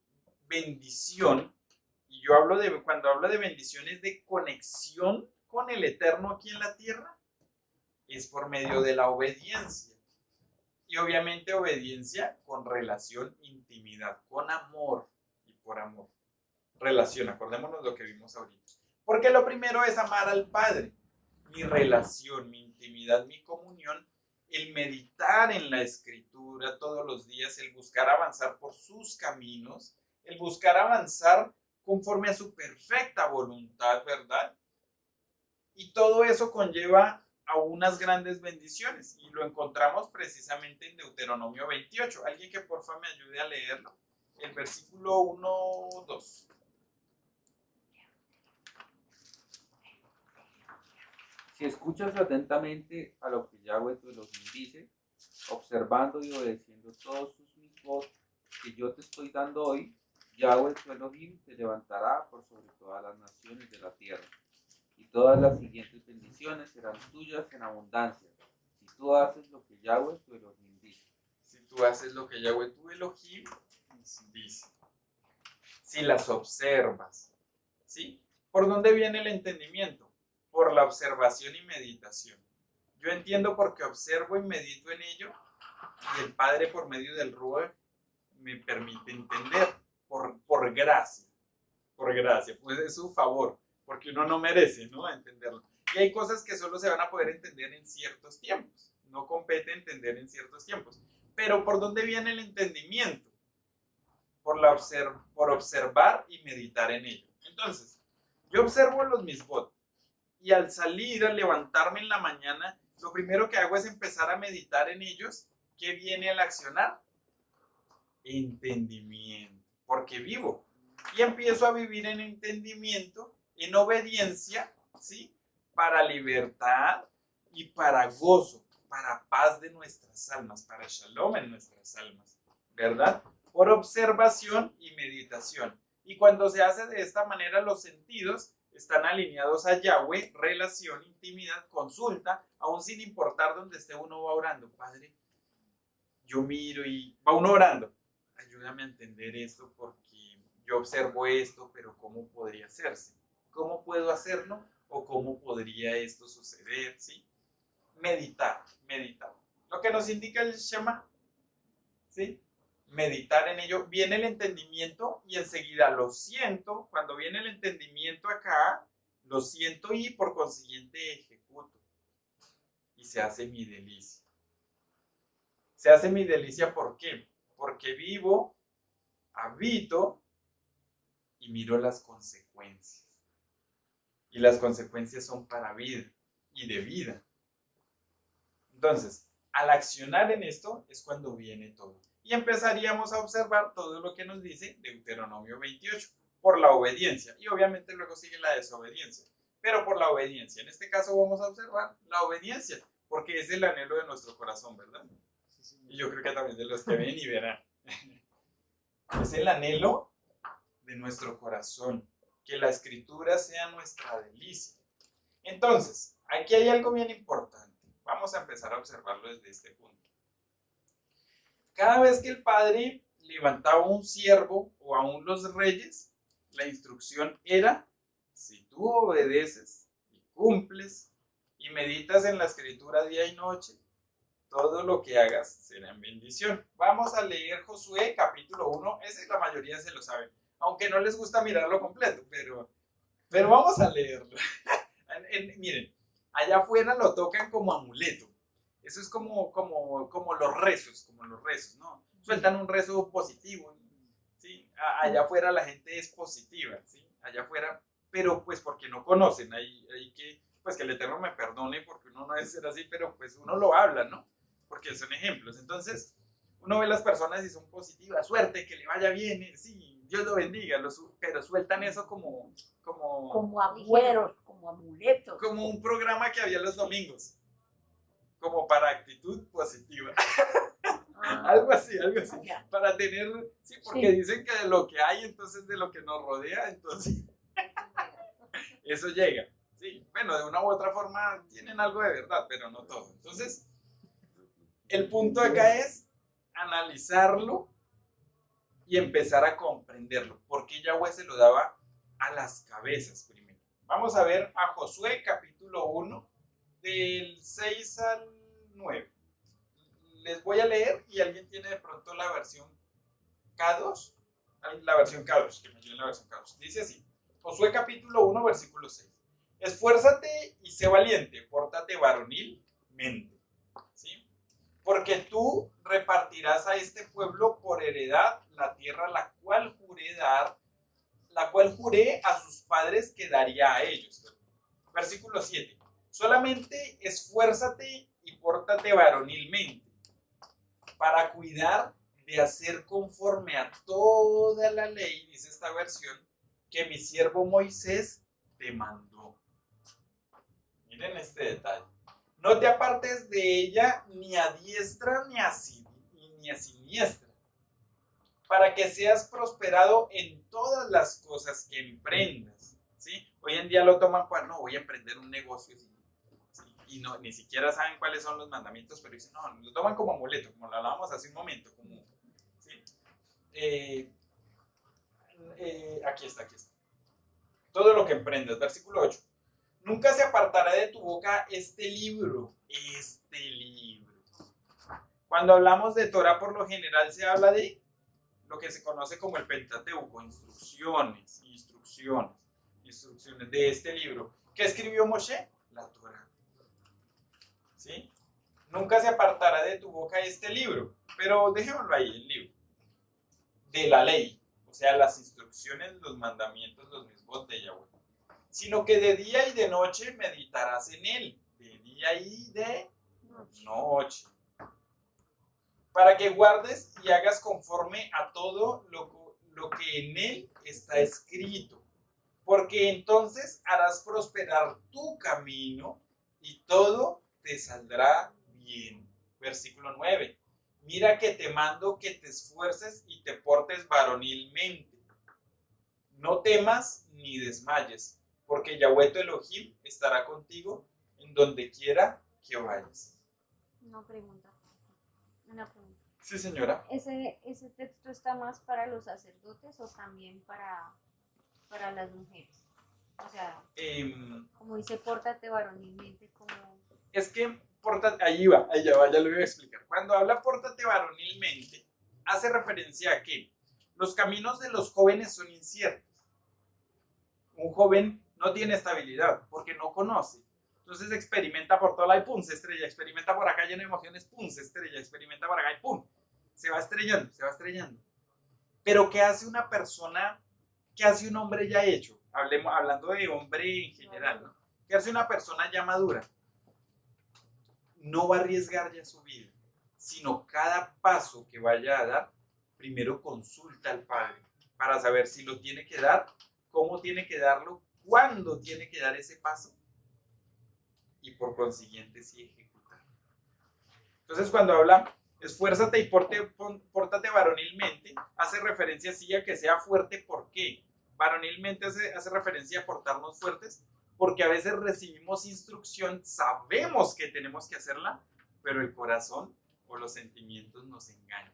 bendición, y yo hablo de, cuando hablo de bendición es de conexión con el Eterno aquí en la tierra, es por medio de la obediencia. Y obviamente obediencia con relación, intimidad, con amor y por amor. Relación, acordémonos lo que vimos ahorita. Porque lo primero es amar al Padre. Mi relación, mi intimidad, mi comunión, el meditar en la Escritura todos los días, el buscar avanzar por sus caminos, el buscar avanzar conforme a su perfecta voluntad, ¿verdad? Y todo eso conlleva a unas grandes bendiciones y lo encontramos precisamente en Deuteronomio 28. Alguien que por favor me ayude a leerlo. El versículo 1, 2. Si escuchas atentamente a lo que Yahweh tu Elohim dice, observando y obedeciendo todos sus mitzvot que yo te estoy dando hoy, Yahweh tu Elohim te levantará por sobre todas las naciones de la tierra. Y todas las siguientes bendiciones serán tuyas en abundancia, si tú haces lo que Yahweh tu Elohim dice. Si tú haces lo que Yahweh tu Elohim dice. Si las observas, ¿sí? ¿Por dónde viene el entendimiento? Por la observación y meditación. Yo entiendo porque observo y medito en ello y el Padre por medio del Ruach me permite entender por gracia, pues es su favor, porque uno no merece, ¿no? Entenderlo. Y hay cosas que solo se van a poder entender en ciertos tiempos, no compete entender en ciertos tiempos. Pero ¿por dónde viene el entendimiento? Por observar y meditar en ello. Entonces, yo observo los misbot. Y al salir, al levantarme en la mañana, lo primero que hago es empezar a meditar en ellos. ¿Qué viene al accionar? Entendimiento. Porque vivo. Y empiezo a vivir en entendimiento en obediencia, ¿sí? Para libertad y para gozo, para paz de nuestras almas, para shalom en nuestras almas, ¿verdad? Por observación y meditación. Y cuando se hace de esta manera, los sentidos están alineados a Yahweh, relación, intimidad, consulta, aún sin importar dónde esté uno va orando. Padre, yo miro y va uno orando. Ayúdame a entender esto porque yo observo esto, pero ¿cómo podría hacerse? ¿Cómo puedo hacerlo? ¿O cómo podría esto suceder? ¿Sí? Meditar, meditar. Lo que nos indica el Shema, ¿sí? Meditar en ello. Viene el entendimiento y enseguida lo siento. Cuando viene el entendimiento acá, lo siento y por consiguiente ejecuto. Y se hace mi delicia. Se hace mi delicia, ¿por qué? Porque vivo, habito y miro las consecuencias. Y las consecuencias son para vida y de vida. Entonces, al accionar en esto es cuando viene todo. Y empezaríamos a observar todo lo que nos dice Deuteronomio 28, por la obediencia. Y obviamente luego sigue la desobediencia, pero por la obediencia. En este caso vamos a observar la obediencia, porque es el anhelo de nuestro corazón, ¿verdad? Y yo creo que también de los que ven y verán. Es el anhelo de nuestro corazón, que la escritura sea nuestra delicia. Entonces, aquí hay algo bien importante. Vamos a empezar a observarlo desde este punto. Cada vez que el padre levantaba un siervo o aún los reyes, la instrucción era, si tú obedeces y cumples y meditas en la escritura día y noche, todo lo que hagas será en bendición. Vamos a leer Josué capítulo 1, ese la mayoría se lo saben, aunque no les gusta mirarlo completo, pero vamos a leerlo. Miren, allá afuera lo tocan como amuleto. Eso es como los rezos, ¿no? Sueltan un rezo positivo, ¿sí? Allá afuera la gente es positiva, ¿sí? Allá afuera, pero pues porque no conocen, hay que, pues que el Eterno me perdone porque uno no debe ser así, pero pues uno lo habla, ¿no? Porque son ejemplos. Entonces, uno ve las personas y son positivas, suerte, que le vaya bien, sí, Dios lo bendiga, pero sueltan eso como agüeros, como amuletos. Como un programa que había los domingos. Como para actitud positiva. Algo así. Ya. Para tener, sí, porque dicen que de lo que hay, entonces de lo que nos rodea, entonces eso llega. Sí, bueno, de una u otra forma tienen algo de verdad, pero no todo. Entonces, el punto acá es analizarlo y empezar a comprenderlo. Porque Yahweh se lo daba a las cabezas primero. Vamos a ver a Josué capítulo 1. Del 6 al 9. Les voy a leer y alguien tiene de pronto la versión K2. La versión K2, que me ayude en la versión K2. Dice así: Josué capítulo 1, versículo 6. Esfuérzate y sé valiente, pórtate varonilmente. ¿Sí? Porque tú repartirás a este pueblo por heredad la tierra la cual juré a sus padres que daría a ellos. Versículo 7. Solamente esfuérzate y pórtate varonilmente para cuidar de hacer conforme a toda la ley, dice esta versión, que mi siervo Moisés te mandó. Miren este detalle. No te apartes de ella ni a diestra ni a siniestra, para que seas prosperado en todas las cosas que emprendas. ¿Sí? Hoy en día lo toman para, no, voy a emprender un negocio, ¿sí? Y no, ni siquiera saben cuáles son los mandamientos, pero dicen, no, lo toman como amuleto, como lo hablábamos hace un momento, como, ¿sí? Aquí está. Todo lo que emprendas, versículo 8. Nunca se apartará de tu boca este libro. Cuando hablamos de Torah, por lo general se habla de lo que se conoce como el Pentateuco, instrucciones de este libro. ¿Qué escribió Moshe? La Torah. ¿Sí? Nunca se apartará de tu boca este libro, pero dejémoslo ahí, el libro de la ley, o sea, las instrucciones, los mandamientos, los mismos de Yahweh, sino que de día y de noche meditarás en él, de día y de noche, para que guardes y hagas conforme a todo lo que en él está escrito. porque entonces harás prosperar tu camino y todo te saldrá bien. Versículo 9. Mira que te mando que te esfuerces y te portes varonilmente. No temas ni desmayes, porque Yahweh tu Elohim estará contigo en donde quiera que vayas. Una pregunta. Sí, señora. ¿Ese texto está más para los sacerdotes o también para las mujeres? O sea, como dice, pórtate varonilmente, como... Es que, ya lo voy a explicar. Cuando habla pórtate varonilmente, hace referencia a que los caminos de los jóvenes son inciertos. Un joven no tiene estabilidad porque no conoce. Entonces experimenta por todo lado y pum, se estrella. Experimenta por acá lleno de emociones, pum, se estrella. Experimenta por acá y pum, se va estrellando, se va estrellando. Pero ¿qué hace una persona, qué hace un hombre ya hecho? Hablando de hombre en general, ¿no? ¿Qué hace una persona ya madura? No va a arriesgar ya su vida, sino cada paso que vaya a dar, primero consulta al Padre para saber si lo tiene que dar, cómo tiene que darlo, cuándo tiene que dar ese paso y por consiguiente sí ejecutar. Entonces cuando habla esfuérzate y pórtate varonilmente, hace referencia sí a que sea fuerte. ¿Por qué? Varonilmente hace referencia a portarnos fuertes, porque a veces recibimos instrucción, sabemos que tenemos que hacerla, pero el corazón o los sentimientos nos engañan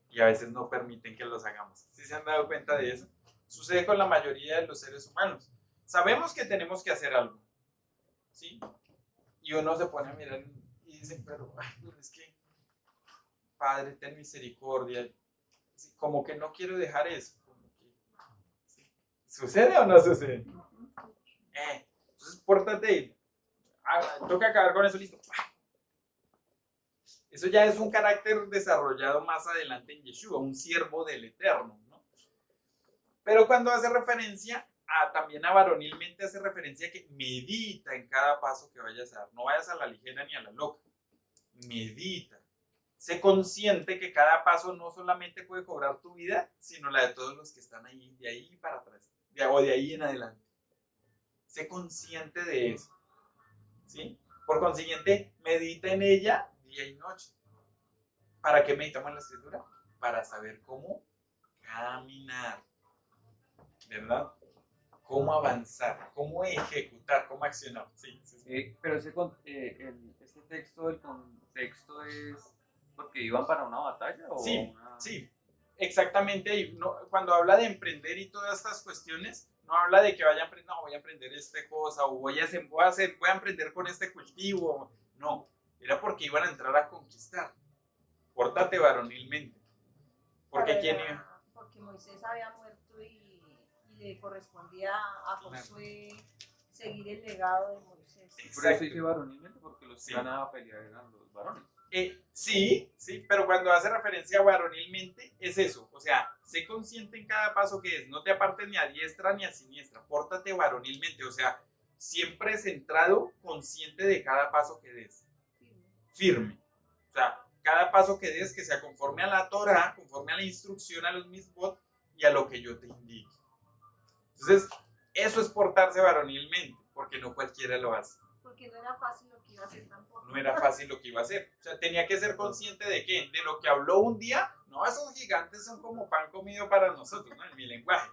y a veces no permiten que los hagamos. ¿Sí se han dado cuenta de eso? Sucede con la mayoría de los seres humanos. Sabemos que tenemos que hacer algo, ¿sí? Y uno se pone a mirar y dice, pero es que, Padre, ten misericordia. Sí, como que no quiero dejar eso. ¿Sí? ¿Sucede o no sucede? Entonces, pórtate. Toca acabar con eso, listo. Eso ya es un carácter desarrollado más adelante en Yeshua, un siervo del Eterno, ¿no? Pero cuando hace referencia también a varonilmente, hace referencia a que medita en cada paso que vayas a dar. No vayas a la ligera ni a la loca. Medita. Sé consciente que cada paso no solamente puede cobrar tu vida, sino la de todos los que están ahí, de ahí para atrás, o de ahí en adelante. Sé consciente de eso, ¿sí? Por consiguiente, medita en ella día y noche. ¿Para qué meditamos en la Escritura? Para saber cómo caminar, ¿verdad? Cómo avanzar, cómo ejecutar, cómo accionar. Sí. Pero este texto, el contexto es porque iban para una batalla o Sí, exactamente. Y cuando habla de emprender y todas estas cuestiones, no habla de que voy a emprender esta cosa o voy a emprender con este cultivo. No, era porque iban a entrar a conquistar. Pórtate varonilmente. Porque Porque Moisés había muerto y le correspondía a Josué seguir el legado de Moisés. Por eso dice varonilmente, porque los que iban a pelear eran los varones. Sí, pero cuando hace referencia a varonilmente, es eso. O sea, sé consciente en cada paso que es. No te apartes ni a diestra ni a siniestra. Pórtate varonilmente. O sea, siempre centrado, consciente de cada paso que des. Firme. O sea, cada paso que des que sea conforme a la Torah, conforme a la instrucción, a los misbot y a lo que yo te indique. Entonces, eso es portarse varonilmente, porque no cualquiera lo hace. Porque no era fácil lo que iba a hacer tampoco. No era fácil lo que iba a hacer. O sea, tenía que ser consciente de qué, de lo que habló un día. No, esos gigantes son como pan comido para nosotros, ¿no? En mi lenguaje.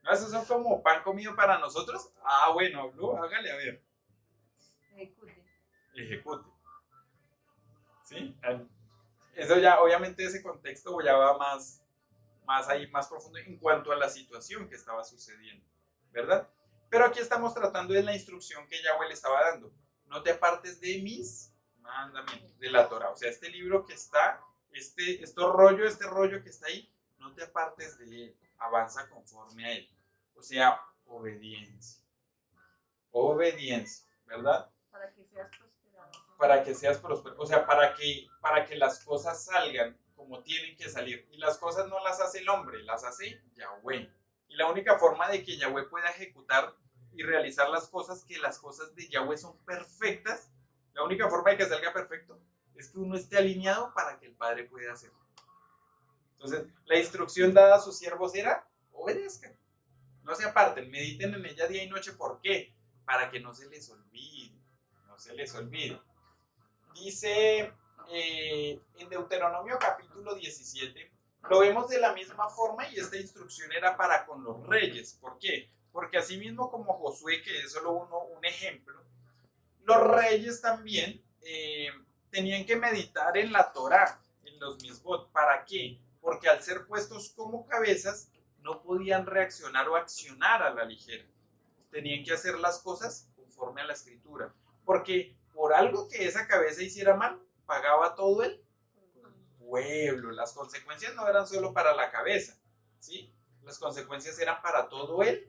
No, esos son como pan comido para nosotros. Bueno, habló, hágale a ver. Ejecute. ¿Sí? Eso ya, obviamente, ese contexto ya va más profundo en cuanto a la situación que estaba sucediendo, ¿verdad? Pero aquí estamos tratando de la instrucción que Yahweh le estaba dando. No te apartes de mis mandamientos, de la Torah. O sea, este libro que está, este rollo que está ahí, no te apartes de él. Avanza conforme a él. O sea, obediencia. Obediencia, ¿verdad? Para que seas prosperado. Para que seas próspero. O sea, para que las cosas salgan como tienen que salir. Y las cosas no las hace el hombre, las hace Yahweh. Y la única forma de que Yahweh pueda ejecutar y realizar las cosas, que las cosas de Yahweh son perfectas, la única forma de que salga perfecto es que uno esté alineado para que el Padre pueda hacerlo. Entonces, la instrucción dada a sus siervos era, obedezcan. No se aparten, mediten en ella día y noche. ¿Por qué? Para que no se les olvide. No se les olvide. Dice en Deuteronomio capítulo 17, lo vemos de la misma forma y esta instrucción era para con los reyes. ¿Por qué? Porque así mismo como Josué, que es solo un ejemplo, los reyes también tenían que meditar en la Torá, en los misbot. ¿Para qué? Porque al ser puestos como cabezas, no podían reaccionar o accionar a la ligera. Tenían que hacer las cosas conforme a la escritura. Porque por algo que esa cabeza hiciera mal, pagaba todo el pueblo. Las consecuencias no eran solo para la cabeza, ¿sí? Las consecuencias eran para todo el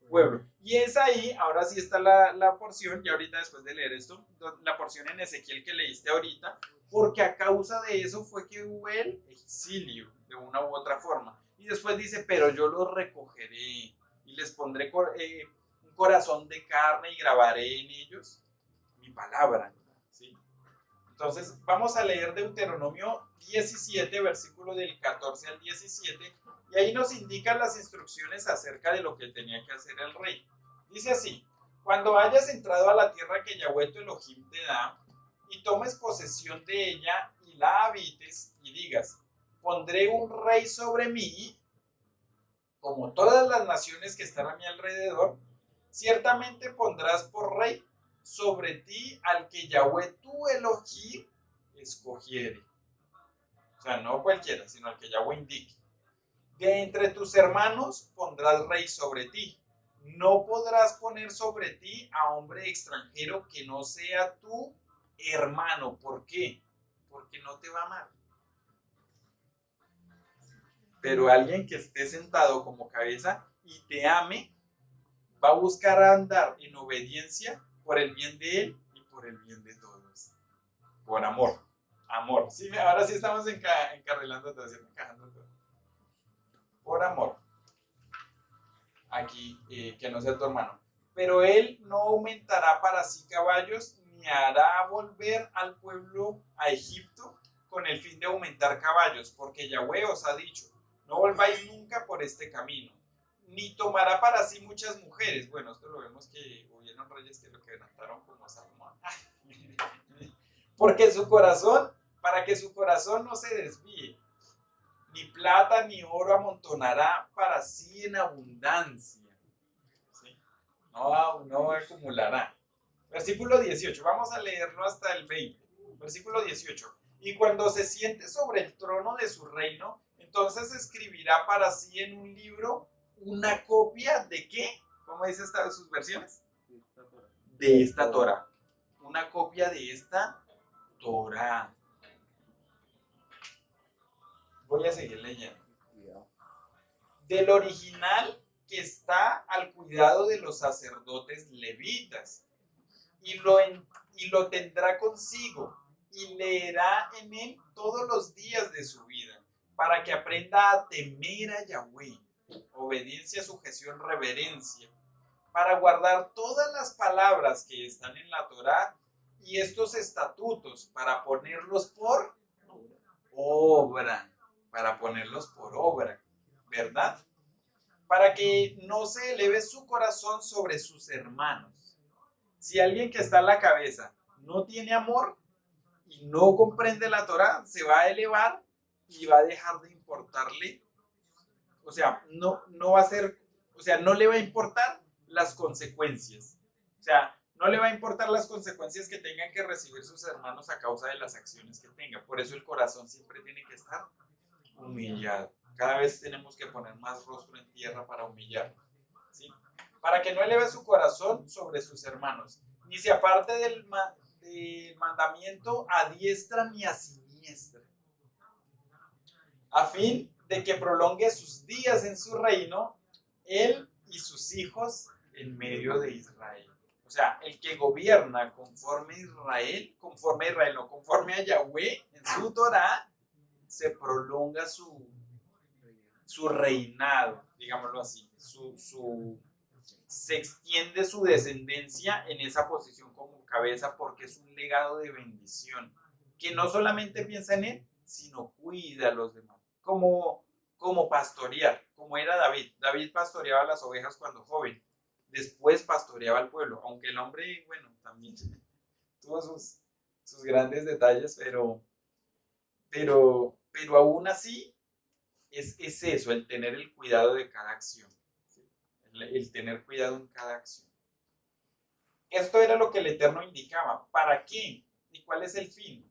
pueblo. Y es ahí, ahora sí está la porción, y ahorita después de leer esto, la porción en Ezequiel que leíste ahorita, porque a causa de eso fue que hubo el exilio, de una u otra forma. Y después dice, pero yo los recogeré y les pondré un corazón de carne y grabaré en ellos mi palabra, ¿sí? Entonces, vamos a leer Deuteronomio 17, versículo del 14 al 17, y ahí nos indican las instrucciones acerca de lo que tenía que hacer el rey. Dice así: cuando hayas entrado a la tierra que Yahweh tu Elohim te da, y tomes posesión de ella y la habites, y digas, pondré un rey sobre mí, como todas las naciones que están a mi alrededor, ciertamente pondrás por rey sobre ti al que Yahweh tu Elohim escogiere. O sea, no cualquiera, sino al que Yahweh indique. De entre tus hermanos pondrás rey sobre ti. No podrás poner sobre ti a hombre extranjero que no sea tu hermano. ¿Por qué? Porque no te va a amar. Pero alguien que esté sentado como cabeza y te ame, va a buscar andar en obediencia por el bien de él y por el bien de todos. Por amor. Amor. Sí, ahora sí estamos encarrilando todo, encajando todo. Por amor. Aquí, que no sea tu hermano. Pero él no aumentará para sí caballos, ni hará volver al pueblo a Egipto con el fin de aumentar caballos, porque Yahweh os ha dicho, no volváis nunca por este camino. Ni tomará para sí muchas mujeres. Bueno, esto lo vemos que hubieron reyes que lo quebrantaron como Salomón. Porque para que su corazón no se desvíe. Ni plata ni oro amontonará para sí en abundancia. ¿Sí? No acumulará. Versículo 18. Vamos a leerlo hasta el 20. Versículo 18. Y cuando se siente sobre el trono de su reino, entonces escribirá para sí en un libro una copia de ¿qué? ¿Cómo dice sus versiones? De esta Torah. Una copia de esta Torah. Voy a seguir leyendo. Del original que está al cuidado de los sacerdotes levitas. Y lo tendrá consigo y leerá en él todos los días de su vida, para que aprenda a temer a Yahweh. Obediencia, sujeción, reverencia, para guardar todas las palabras que están en la Torá y estos estatutos, para ponerlos por obra, ¿verdad? Para que no se eleve su corazón sobre sus hermanos. Si alguien que está a la cabeza no tiene amor y no comprende la Torá, se va a elevar y va a dejar de importarle. O sea, no va a ser, o sea, no le va a importar las consecuencias. O sea, no le va a importar las consecuencias que tengan que recibir sus hermanos a causa de las acciones que tenga. Por eso el corazón siempre tiene que estar humillado. Cada vez tenemos que poner más rostro en tierra para humillar, ¿sí? Para que no eleve su corazón sobre sus hermanos, ni se aparte del mandamiento a diestra ni a siniestra, a fin de que prolongue sus días en su reino, él y sus hijos en medio de Israel. O sea, el que gobierna conforme a Yahweh en su Torah, se prolonga su reinado, digámoslo así, se extiende su descendencia en esa posición como cabeza, porque es un legado de bendición, que no solamente piensa en él, sino cuida a los demás, como pastorear, como era David. David pastoreaba las ovejas cuando joven, después pastoreaba al pueblo, aunque el hombre, bueno, también tuvo sus grandes detalles, pero aún así es eso, el tener el cuidado de cada acción, ¿sí? El tener cuidado en cada acción. Esto era lo que el Eterno indicaba. ¿Para qué? ¿Y cuál es el fin?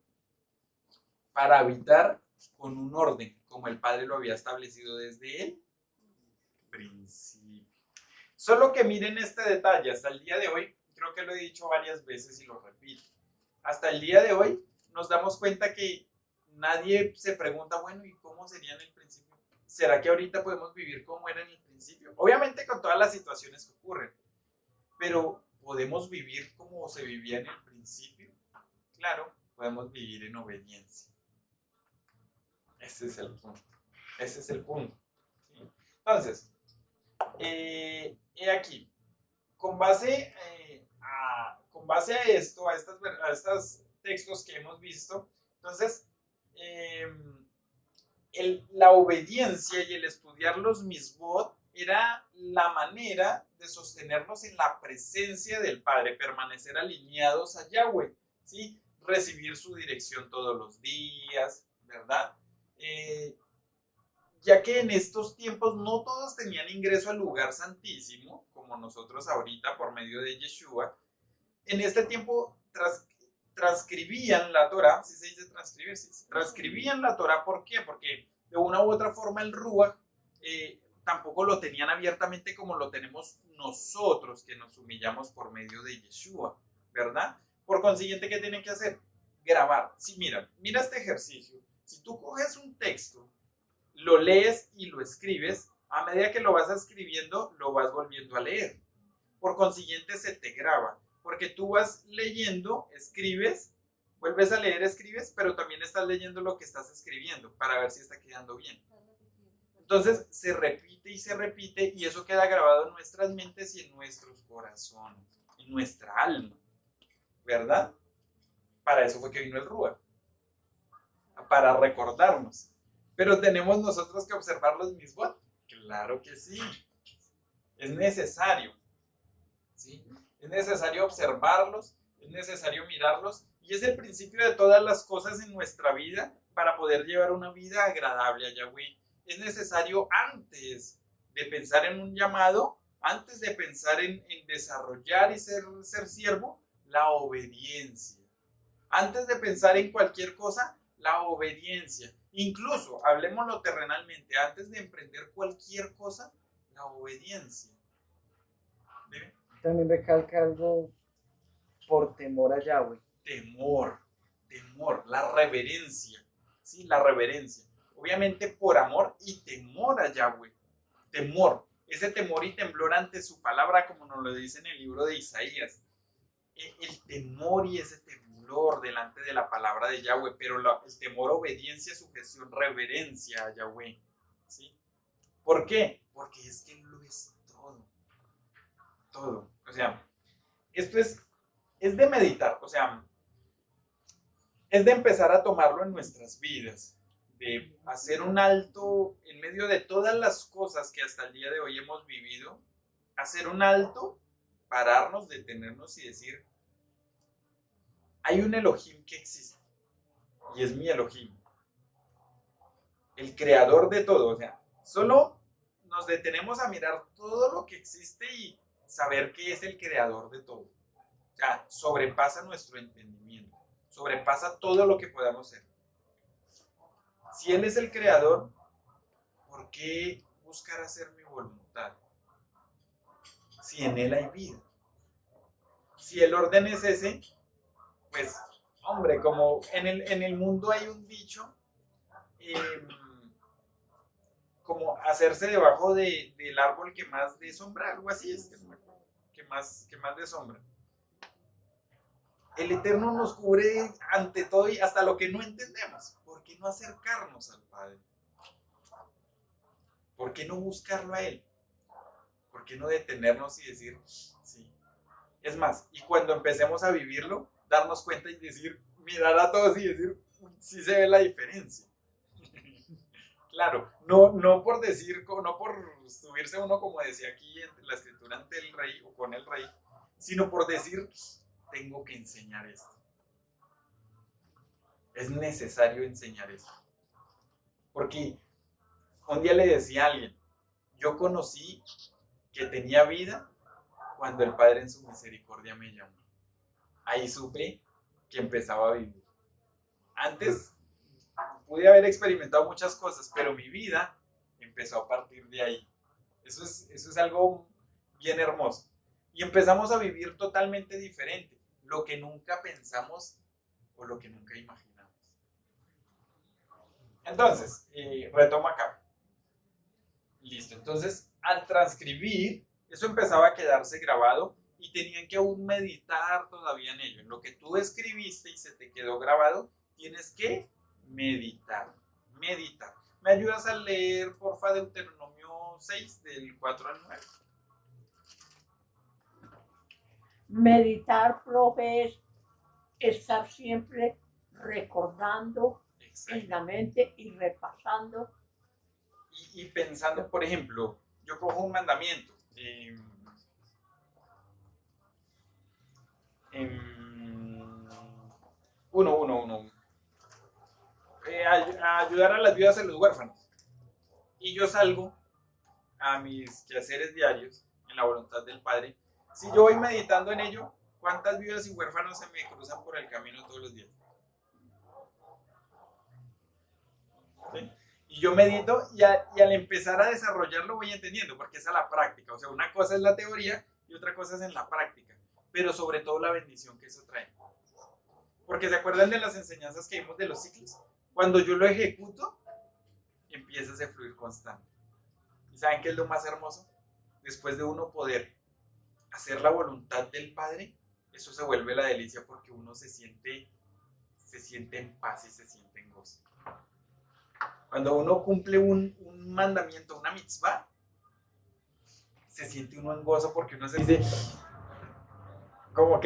Para habitar con un orden, como el Padre lo había establecido desde el principio. Solo que miren este detalle, hasta el día de hoy, creo que lo he dicho varias veces y lo repito, hasta el día de hoy nos damos cuenta que nadie se pregunta, bueno, ¿y cómo sería en el principio? ¿Será que ahorita podemos vivir como era en el principio? Obviamente con todas las situaciones que ocurren, pero ¿podemos vivir como se vivía en el principio? Claro, podemos vivir en obediencia. Ese es el punto. Ese es el punto. ¿Sí? Entonces, he aquí, con base a esto, a estos textos que hemos visto, entonces, la obediencia y el estudiar los misbot era la manera de sostenernos en la presencia del Padre, permanecer alineados a Yahweh, ¿sí? Recibir su dirección todos los días, ¿verdad? Ya que en estos tiempos no todos tenían ingreso al lugar santísimo, como nosotros ahorita por medio de Yeshua. En este tiempo transcribían la Torah, ¿sí se dice transcribir? Sí, transcribían la Torah, ¿por qué? Porque de una u otra forma el Ruach tampoco lo tenían abiertamente como lo tenemos nosotros, que nos humillamos por medio de Yeshua, ¿verdad? Por consiguiente, ¿qué tienen que hacer? Grabar. Sí, mira este ejercicio. Si tú coges un texto, lo lees y lo escribes, a medida que lo vas escribiendo, lo vas volviendo a leer. Por consiguiente, se te graba. Porque tú vas leyendo, escribes, vuelves a leer, escribes, pero también estás leyendo lo que estás escribiendo para ver si está quedando bien. Entonces, se repite y eso queda grabado en nuestras mentes y en nuestros corazones, en nuestra alma, ¿verdad? Para eso fue que vino el Ruach, para recordarnos. Pero tenemos nosotros que observar los misbot. Claro que sí. Es necesario. ¿Sí? Es necesario observarlos, es necesario mirarlos. Y es el principio de todas las cosas en nuestra vida para poder llevar una vida agradable a Yahweh. Es necesario antes de pensar en un llamado, antes de pensar en desarrollar y ser siervo, la obediencia. Antes de pensar en cualquier cosa, la obediencia. Incluso, hablemoslo terrenalmente, antes de emprender cualquier cosa, la obediencia. ¿Ve? También recalca algo por temor a Yahweh. Temor, la reverencia. Sí, la reverencia. Obviamente por amor y temor a Yahweh. Temor, ese temor y temblor ante su palabra, como nos lo dice en el libro de Isaías. El temor y ese temblor delante de la palabra de Yahweh, pero el temor, obediencia, sujeción, reverencia a Yahweh. ¿Sí? ¿Por qué? Porque es que Él lo es todo. Todo. O sea, esto es de meditar, o sea, es de empezar a tomarlo en nuestras vidas, de hacer un alto en medio de todas las cosas que hasta el día de hoy hemos vivido, hacer un alto, pararnos, detenernos y decir, hay un Elohim que existe, y es mi Elohim, el creador de todo. O sea, solo nos detenemos a mirar todo lo que existe y saber que es el creador de todo. O sea, sobrepasa nuestro entendimiento, sobrepasa todo lo que podamos ser. Si Él es el creador, ¿por qué buscar hacer mi voluntad? Si en Él hay vida. Si el orden es ese, pues, hombre, como en el mundo hay un dicho, como hacerse debajo del árbol que más dé sombra, algo así es, que más dé sombra. El Eterno nos cubre ante todo y hasta lo que no entendemos. ¿Por qué no acercarnos al Padre? ¿Por qué no buscarlo a Él? ¿Por qué no detenernos y decir, sí? Es más, y cuando empecemos a vivirlo, darnos cuenta y decir, mirar a todos y decir, sí se ve la diferencia. Claro, no por decir, no por subirse uno, como decía aquí en la escritura, ante el rey o con el rey, sino por decir, tengo que enseñar esto. Es necesario enseñar esto. Porque un día le decía a alguien, yo conocí que tenía vida cuando el Padre en su misericordia me llamó. Ahí supe que empezaba a vivir. Antes pude haber experimentado muchas cosas, pero mi vida empezó a partir de ahí. Eso es algo bien hermoso. Y empezamos a vivir totalmente diferente, lo que nunca pensamos o lo que nunca imaginamos. Entonces, retomo acá. Listo, entonces al transcribir, eso empezaba a quedarse grabado y tenían que aún meditar todavía en ello. En lo que tú escribiste y se te quedó grabado, tienes que meditar. ¿Me ayudas a leer, porfa, Deuteronomio 6, del 4 al 9? Meditar, profe, es estar siempre recordando en la mente y repasando. Y pensando, por ejemplo, yo cojo un mandamiento. Uno. Ayudar a las viudas y los huérfanos. Y yo salgo a mis quehaceres diarios en la voluntad del Padre. Si yo voy meditando en ello, ¿cuántas viudas y huérfanos se me cruzan por el camino todos los días? ¿Sí? Y yo medito y al empezar a desarrollarlo voy entendiendo, porque es a la práctica. O sea, una cosa es la teoría y otra cosa es en la práctica. Pero sobre todo la bendición que eso trae. Porque ¿se acuerdan de las enseñanzas que vimos de los ciclos? Cuando yo lo ejecuto, empieza ese fluir constante. ¿Y saben qué es lo más hermoso? Después de uno poder hacer la voluntad del Padre, eso se vuelve la delicia porque uno se siente en paz y se siente en gozo. Cuando uno cumple un mandamiento, una mitzvah, se siente uno en gozo porque uno se dice, como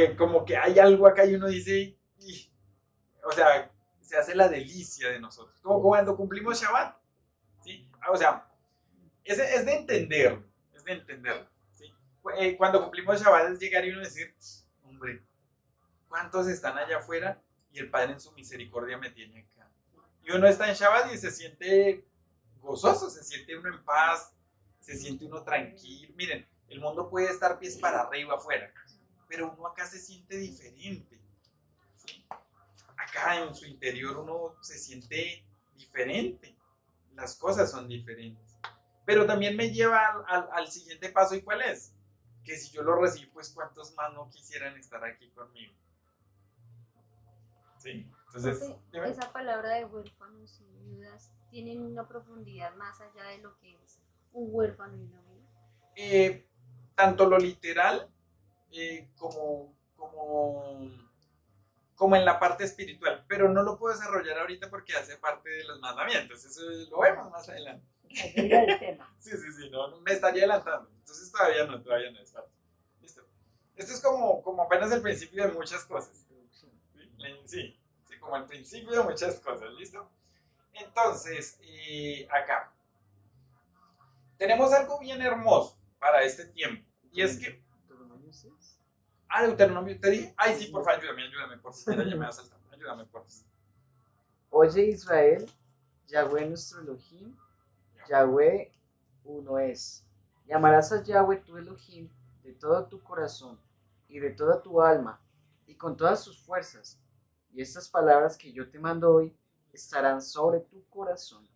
que hay algo acá y uno dice, o sea, se hace la delicia de nosotros. Como cuando cumplimos Shabbat, ¿sí? O sea, es de entenderlo, ¿sí? Cuando cumplimos Shabbat es llegar y uno decir, hombre, ¿cuántos están allá afuera? Y el Padre en su misericordia me tiene acá. Y uno está en Shabbat y se siente gozoso, se siente uno en paz, se siente uno tranquilo. Miren, el mundo puede estar pies para arriba afuera, pero uno acá se siente diferente, ¿sí? Acá en su interior uno se siente diferente, las cosas son diferentes. Pero también me lleva al siguiente paso, ¿y cuál es? Que si yo lo recibo, pues ¿cuántos más no quisieran estar aquí conmigo? ¿Sí? Entonces, esa palabra de huérfanos y viudas tienen una profundidad más allá de lo que es un huérfano y una viuda. Tanto lo literal como en la parte espiritual, pero no lo puedo desarrollar ahorita porque hace parte de los mandamientos, eso lo vemos más adelante. El tema. Sí, no, me estaría adelantando, entonces todavía no es fácil. Listo. Esto es como apenas el principio de muchas cosas. Sí, como el principio de muchas cosas, ¿listo? Entonces, acá tenemos algo bien hermoso para este tiempo, y es que Deuteronomio, te di. Ay, sí, por favor, ayúdame, por favor. Ya me va a saltar. Ayúdame, por favor. Oye Israel, Yahweh nuestro Elohim, Yahweh uno es. Y amarás a Yahweh tu Elohim de todo tu corazón y de toda tu alma y con todas tus fuerzas. Y estas palabras que yo te mando hoy estarán sobre tu corazón.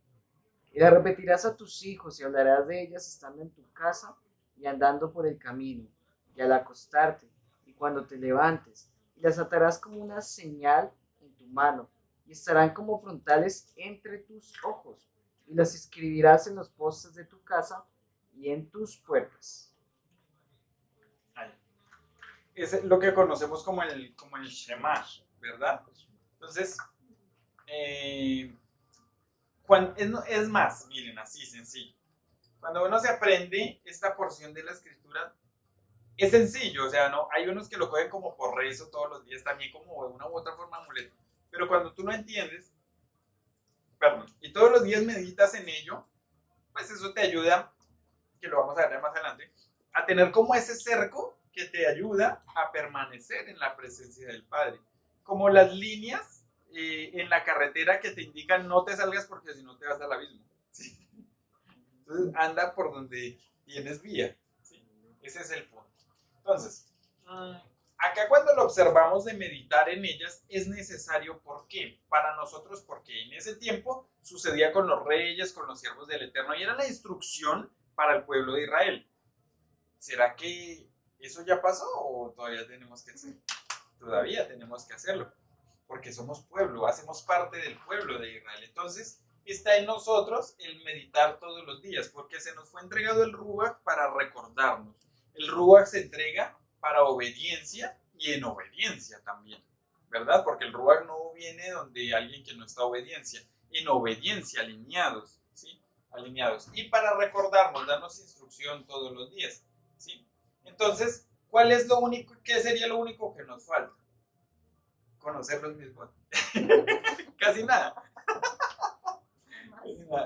Y las repetirás a tus hijos y hablarás de ellas estando en tu casa y andando por el camino y al acostarte y cuando te levantes, y las atarás como una señal en tu mano, y estarán como frontales entre tus ojos, y las escribirás en los postes de tu casa y en tus puertas. Es lo que conocemos como el Shema, ¿verdad? Entonces, es más, miren, así sencillo. Cuando uno se aprende esta porción de la escritura, es sencillo, o sea, no, hay unos que lo cogen como por rezo todos los días, también como de una u otra forma amuleto. Pero cuando tú lo entiendes, perdón, y todos los días meditas en ello, pues eso te ayuda, que lo vamos a ver más adelante, a tener como ese cerco que te ayuda a permanecer en la presencia del Padre. Como las líneas en la carretera que te indican no te salgas porque si no te vas al abismo. ¿Sí? Entonces anda por donde tienes vía. ¿Sí? Ese es el punto. Entonces, acá cuando lo observamos de meditar en ellas es necesario, ¿por qué? Para nosotros, porque en ese tiempo sucedía con los reyes, con los siervos del Eterno, y era la instrucción para el pueblo de Israel. ¿Será que eso ya pasó o todavía tenemos que hacer? Todavía tenemos que hacerlo, porque somos pueblo, hacemos parte del pueblo de Israel. Entonces, está en nosotros el meditar todos los días, porque se nos fue entregado el Ruach para recordarnos. El Ruach se entrega para obediencia y en obediencia también, ¿verdad? Porque el Ruach no viene donde alguien que no está obediencia, en obediencia, alineados, ¿sí? Alineados. Y para recordarnos, darnos instrucción todos los días, ¿sí? Entonces, ¿cuál es lo único, qué sería lo único que nos falta? Conocer los mismos. Casi nada.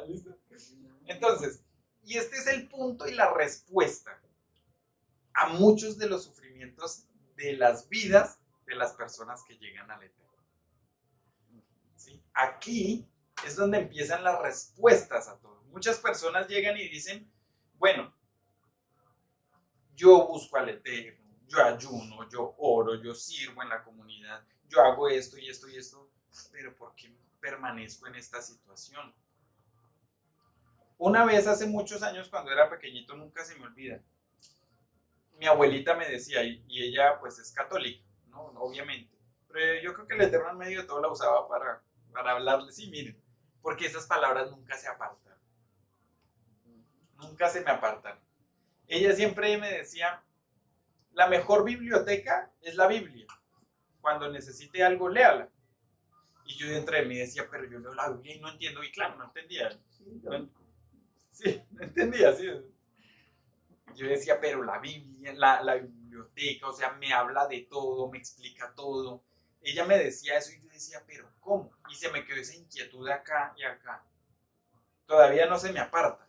¿Listo? Entonces, y este es el punto y la respuesta a muchos de los sufrimientos de las vidas de las personas que llegan al Eterno. ¿Sí? Aquí es donde empiezan las respuestas a todo. Muchas personas llegan y dicen, bueno, yo busco al Eterno, yo ayuno, yo oro, yo sirvo en la comunidad, yo hago esto y esto y esto, pero ¿por qué permanezco en esta situación? Una vez hace muchos años, cuando era pequeñito, nunca se me olvida, mi abuelita me decía, y ella pues es católica, ¿no? Obviamente, pero yo creo que el Eterno en medio de todo la usaba para hablarle, sí, miren, porque esas palabras nunca se apartan, nunca se me apartan. Ella siempre me decía, la mejor biblioteca es la Biblia. Cuando necesite algo, léala. Y yo dentro de mí decía, pero yo leo la Biblia y no entiendo. Y claro, no entendía. Sí, no entendía, sí. Yo decía, pero la Biblia, la biblioteca, o sea, me habla de todo, me explica todo. Ella me decía eso y yo decía, pero ¿cómo? Y se me quedó esa inquietud acá y acá. Todavía no se me aparta.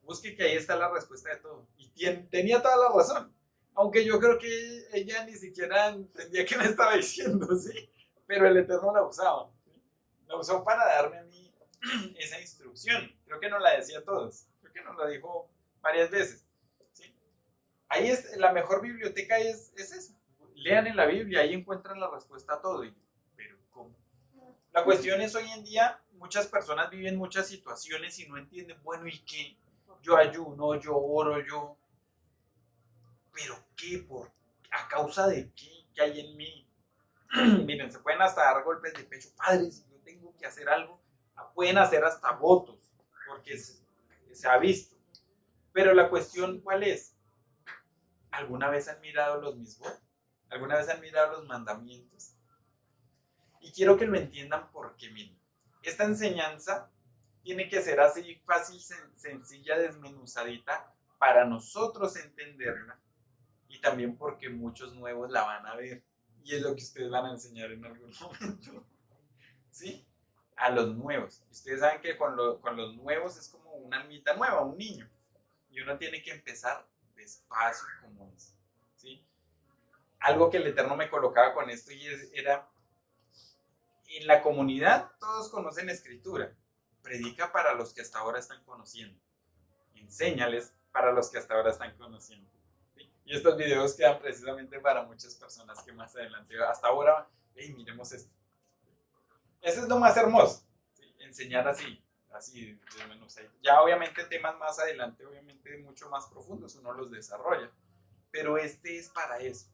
Busque que ahí está la respuesta de todo. Y tenía toda la razón. Aunque yo creo que ella ni siquiera entendía qué me estaba diciendo, ¿sí? Pero el Eterno la usaba, ¿sí? La usó para darme a mí esa instrucción. Creo que nos la decía a todos. Creo que nos la dijo varias veces, ¿sí? Ahí es, la mejor biblioteca es esa. Lean en la Biblia, ahí encuentran la respuesta a todo. Pero ¿cómo? La cuestión es hoy en día, muchas personas viven muchas situaciones y no entienden, bueno, ¿y qué? Yo ayuno, yo oro, yo... ¿Pero qué? ¿A causa de qué? ¿Qué hay en mí? Miren, se pueden hasta dar golpes de pecho. Padre, si yo tengo que hacer algo, pueden hacer hasta votos, porque se ha visto. Pero la cuestión, ¿cuál es? ¿Alguna vez han mirado los mismos? ¿Alguna vez han mirado los mandamientos? Y quiero que lo entiendan porque, miren, esta enseñanza tiene que ser así fácil, sencilla, desmenuzadita para nosotros entenderla y también porque muchos nuevos la van a ver y es lo que ustedes van a enseñar en algún momento, ¿sí? A los nuevos. Ustedes saben que con los nuevos es como una almita nueva, un niño, y uno tiene que empezar despacio como es, ¿sí? Algo que el Eterno me colocaba con esto y era, en la comunidad todos conocen escritura, predica para los que hasta ahora están conociendo, enséñales para los que hasta ahora están conociendo, ¿sí? Y estos videos quedan precisamente para muchas personas que más adelante, hasta ahora, hey, miremos esto. Eso es lo más hermoso, ¿sí? Enseñar así de menos ahí. Ya obviamente temas más adelante, obviamente mucho más profundos, uno los desarrolla, pero este es para eso.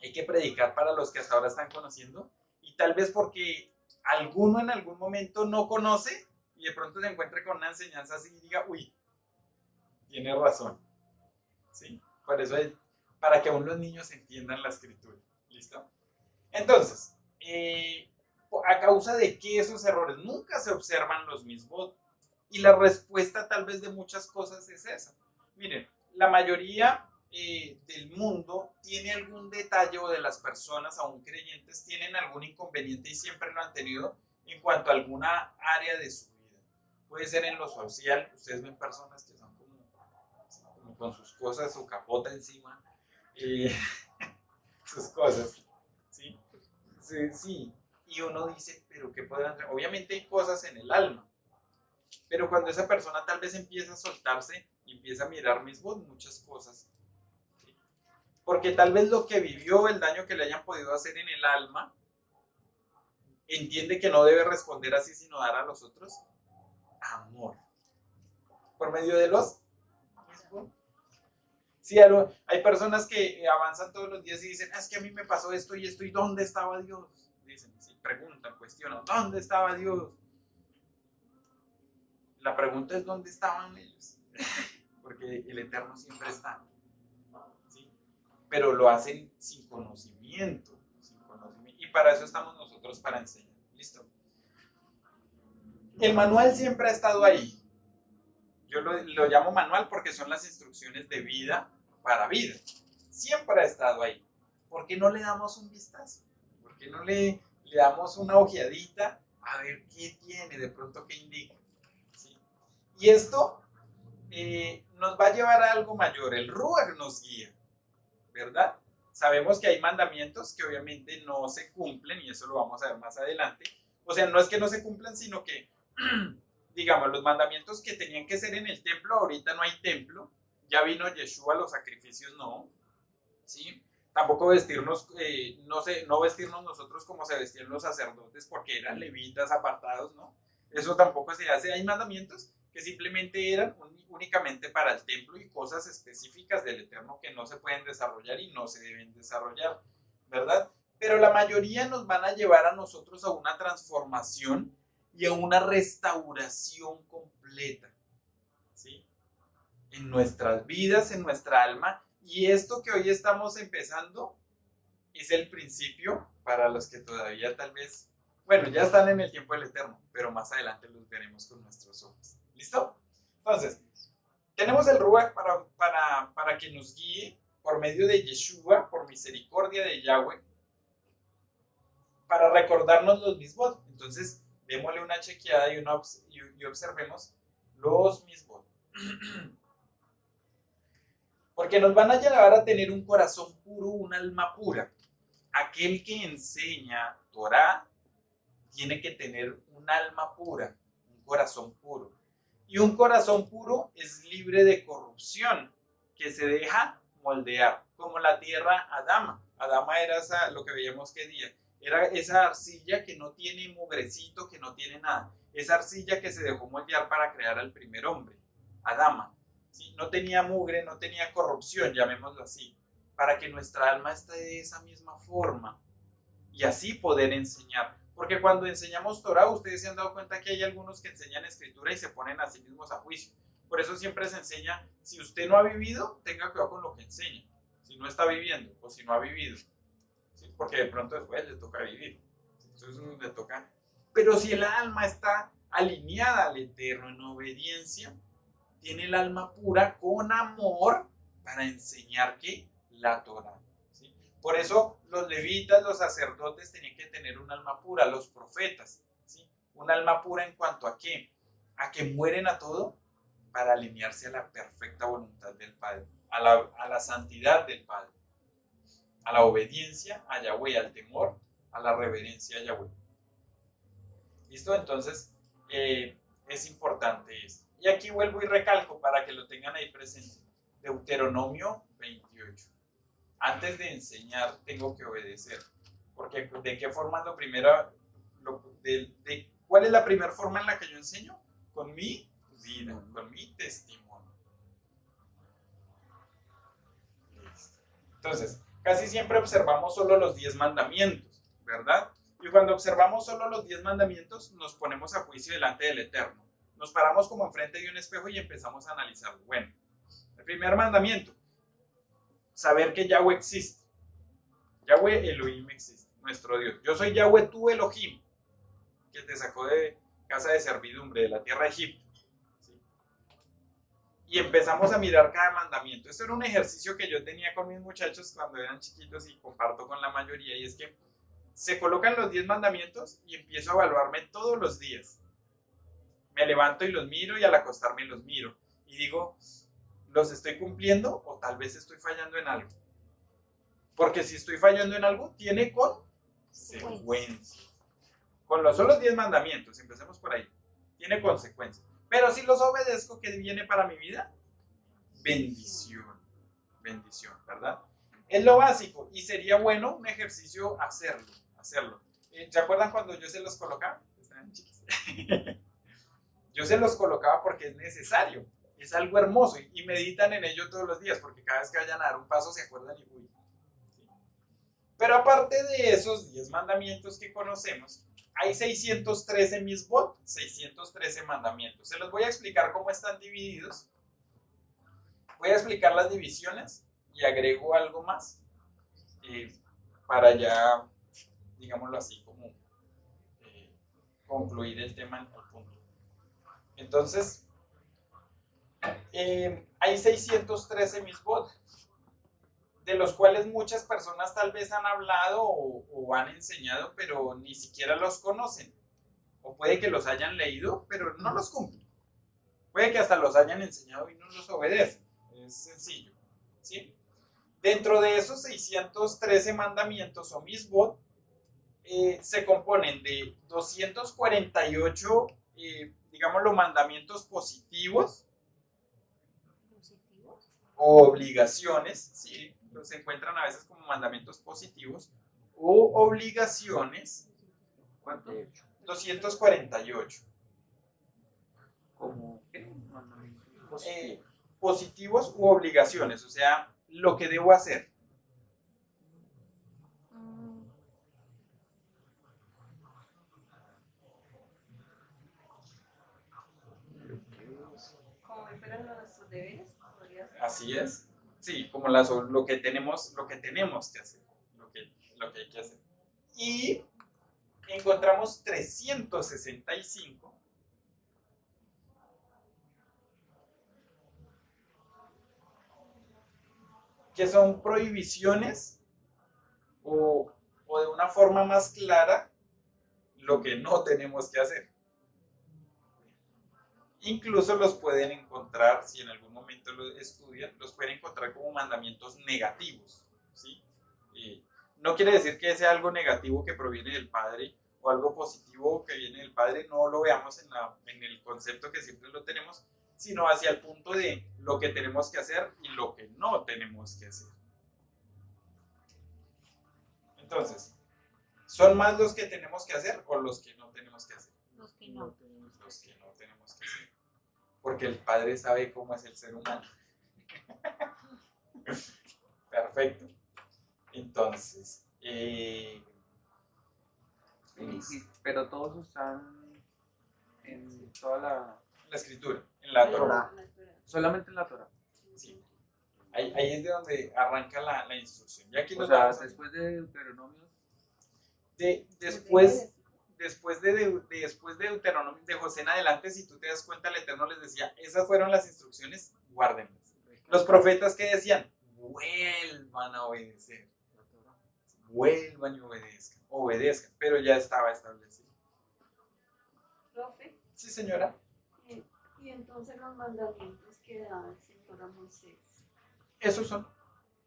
Hay que predicar para los que hasta ahora están conociendo y tal vez porque alguno en algún momento no conoce y de pronto se encuentre con una enseñanza así y diga, uy, tiene razón, ¿sí? Por eso es para que aún los niños entiendan la escritura, ¿listo? Entonces, a causa de que esos errores nunca se observan los mismos y la respuesta tal vez de muchas cosas es esa. Miren, la mayoría del mundo tiene algún detalle o de las personas aún creyentes tienen algún inconveniente y siempre lo han tenido en cuanto a alguna área de su vida. puede ser en lo social. Ustedes ven personas que son como con sus cosas, su capota encima, sus cosas, ¿sí? Sí, sí. Y uno dice, pero ¿qué podrán traer? Obviamente hay cosas en el alma, pero cuando esa persona tal vez empieza a soltarse y empieza a mirar muchas cosas, ¿sí? Porque tal vez lo que vivió, el daño que le hayan podido hacer en el alma, entiende que no debe responder así, sino dar a los otros amor. Por medio de los mismos. Sí, hay personas que avanzan todos los días y dicen, es que a mí me pasó esto y esto, ¿y dónde estaba Dios? Dicen, sí, preguntan, cuestionan, ¿dónde estaba Dios? La pregunta es, ¿dónde estaban ellos? Porque el Eterno siempre está, ¿sí? Pero lo hacen sin conocimiento. Y para eso estamos nosotros, para enseñar. ¿Listo? El manual siempre ha estado ahí. Yo lo llamo manual porque son las instrucciones de vida para vida. Siempre ha estado ahí. ¿Por qué no le damos un vistazo? ¿Por qué no le damos una ojeadita a ver qué tiene, de pronto qué indica? ¿Sí? Y esto nos va a llevar a algo mayor. El Ruach nos guía, ¿verdad? Sabemos que hay mandamientos que obviamente no se cumplen, y eso lo vamos a ver más adelante. O sea, no es que no se cumplan, sino que, digamos, los mandamientos que tenían que ser en el templo, ahorita no hay templo. Ya vino Yeshua, los sacrificios no, ¿sí? Tampoco vestirnos, no vestirnos nosotros como se vestían los sacerdotes, porque eran levitas apartados, ¿no? Eso tampoco se hace. Hay mandamientos que simplemente eran únicamente para el templo y cosas específicas del Eterno que no se pueden desarrollar y no se deben desarrollar, ¿verdad? Pero la mayoría nos van a llevar a nosotros a una transformación y a una restauración completa, ¿sí? En nuestras vidas, en nuestra alma. Y esto que hoy estamos empezando es el principio para los que todavía tal vez, bueno, ya están en el tiempo del Eterno, pero más adelante los veremos con nuestros ojos. ¿Listo? Entonces, tenemos el Ruach para que nos guíe por medio de Yeshua, por misericordia de Yahweh, para recordarnos los mismos. Entonces, démosle una chequeada y observemos los mismos. Porque nos van a llevar a tener un corazón puro, un alma pura. Aquel que enseña Torah tiene que tener un alma pura, un corazón puro. Y un corazón puro es libre de corrupción, que se deja moldear, como la tierra Adama. Adama era lo que veíamos que día. Era esa arcilla que no tiene mugrecito, que no tiene nada. Esa arcilla que se dejó moldear para crear al primer hombre, Adama. ¿Sí? No tenía mugre, no tenía corrupción, llamémoslo así, para que nuestra alma esté de esa misma forma y así poder enseñar. Porque cuando enseñamos Torah, ustedes se han dado cuenta que hay algunos que enseñan escritura y se ponen a sí mismos a juicio. Por eso siempre se enseña, si usted no ha vivido, tenga cuidado con lo que enseña. Si no está viviendo o si no ha vivido. ¿Sí? Porque de pronto después le toca vivir. Entonces le toca. Pero si el alma está alineada al Eterno en obediencia, tiene el alma pura con amor para enseñar ¿qué? La Torah. ¿Sí? Por eso los levitas, los sacerdotes tenían que tener un alma pura, los profetas. ¿Sí? Un alma pura en cuanto a qué? A que mueren a todo para alinearse a la perfecta voluntad del Padre, a la santidad del Padre, a la obediencia a Yahweh, al temor, a la reverencia a Yahweh. ¿Listo? Entonces, es importante esto. Y aquí vuelvo y recalco para que lo tengan ahí presente. Deuteronomio 28. Antes de enseñar, tengo que obedecer. Porque ¿de qué forma es lo primero? ¿Cuál es la primera forma en la que yo enseño? Con mi vida, con mi testimonio. Listo. Entonces, casi siempre observamos solo los 10 mandamientos, ¿verdad? Y cuando observamos solo los 10 mandamientos, nos ponemos a juicio delante del Eterno. Nos paramos como enfrente de un espejo y empezamos a analizarlo. Bueno, el primer mandamiento, saber que Yahweh existe. Yahweh Elohim existe, nuestro Dios. Yo soy Yahweh tu Elohim, que te sacó de casa de servidumbre, de la tierra de Egipto. ¿Sí? Y empezamos a mirar cada mandamiento. Esto era un ejercicio que yo tenía con mis muchachos cuando eran chiquitos y comparto con la mayoría, y es que se colocan los 10 mandamientos y empiezo a evaluarme todos los días. Me levanto y los miro y al acostarme los miro. Y digo, ¿los estoy cumpliendo o tal vez estoy fallando en algo? Porque si estoy fallando en algo, tiene consecuencias. Con los solos 10 mandamientos, empecemos por ahí. Tiene consecuencias. Pero si los obedezco, ¿qué viene para mi vida? Bendición. Bendición, ¿verdad? Es lo básico y sería bueno un ejercicio hacerlo. ¿Se acuerdan cuando yo se los colocaba? Estaban chiquis. Yo se los colocaba porque es necesario. Es algo hermoso y meditan en ello todos los días porque cada vez que vayan a dar un paso se acuerdan y uy. ¿Sí? Pero aparte de esos 10 mandamientos que conocemos, hay 613 misbot, 613 mandamientos. Se los voy a explicar cómo están divididos. Voy a explicar las divisiones y agrego algo más para ya, digámoslo así, como concluir el tema en el punto. Entonces, hay 613 misbot, de los cuales muchas personas tal vez han hablado o han enseñado, pero ni siquiera los conocen. O puede que los hayan leído, pero no los cumplen. Puede que hasta los hayan enseñado y no los obedecen. Es sencillo, ¿sí? Dentro de esos 613 mandamientos o misbot, se componen de 248, digámoslo, mandamientos positivos o obligaciones, ¿sí? Se encuentran a veces como mandamientos positivos o obligaciones. ¿Cuántos? 248. ¿Cómo qué? Mandamientos positivos. Positivos u obligaciones, o sea, lo que debo hacer. Como si fueran nuestros deberes, podría ser. Así es. Sí, como lo que tenemos que hacer, lo que hay que hacer. Y encontramos 365 que son prohibiciones o de una forma más clara lo que no tenemos que hacer. Incluso los pueden encontrar, si en algún momento lo estudian, los pueden encontrar como mandamientos negativos, ¿sí? No quiere decir que sea algo negativo que proviene del Padre o algo positivo que viene del Padre, no lo veamos en el concepto que siempre lo tenemos, sino hacia el punto de lo que tenemos que hacer y lo que no tenemos que hacer. Entonces, ¿son más los que tenemos que hacer o los que no tenemos que hacer? Los que no. Los que no tenemos que hacer. Porque el Padre sabe cómo es el ser humano. Perfecto. Entonces, pero todos están en toda la escritura, en la Torá. Solamente en la Torá. Sí. Ahí es de donde arranca la instrucción. Y aquí O sea, después de Deuteronomio. Después de Deuteronomio, de José en adelante, si tú te das cuenta, el Eterno les decía, esas fueron las instrucciones, guárdenlas. Los profetas que decían, vuelvan a obedecer. Vuelvan y obedezcan, pero ya estaba establecido. Profe, Sí, señora. y entonces los mandamientos que da el Señor a Moisés, Esos son.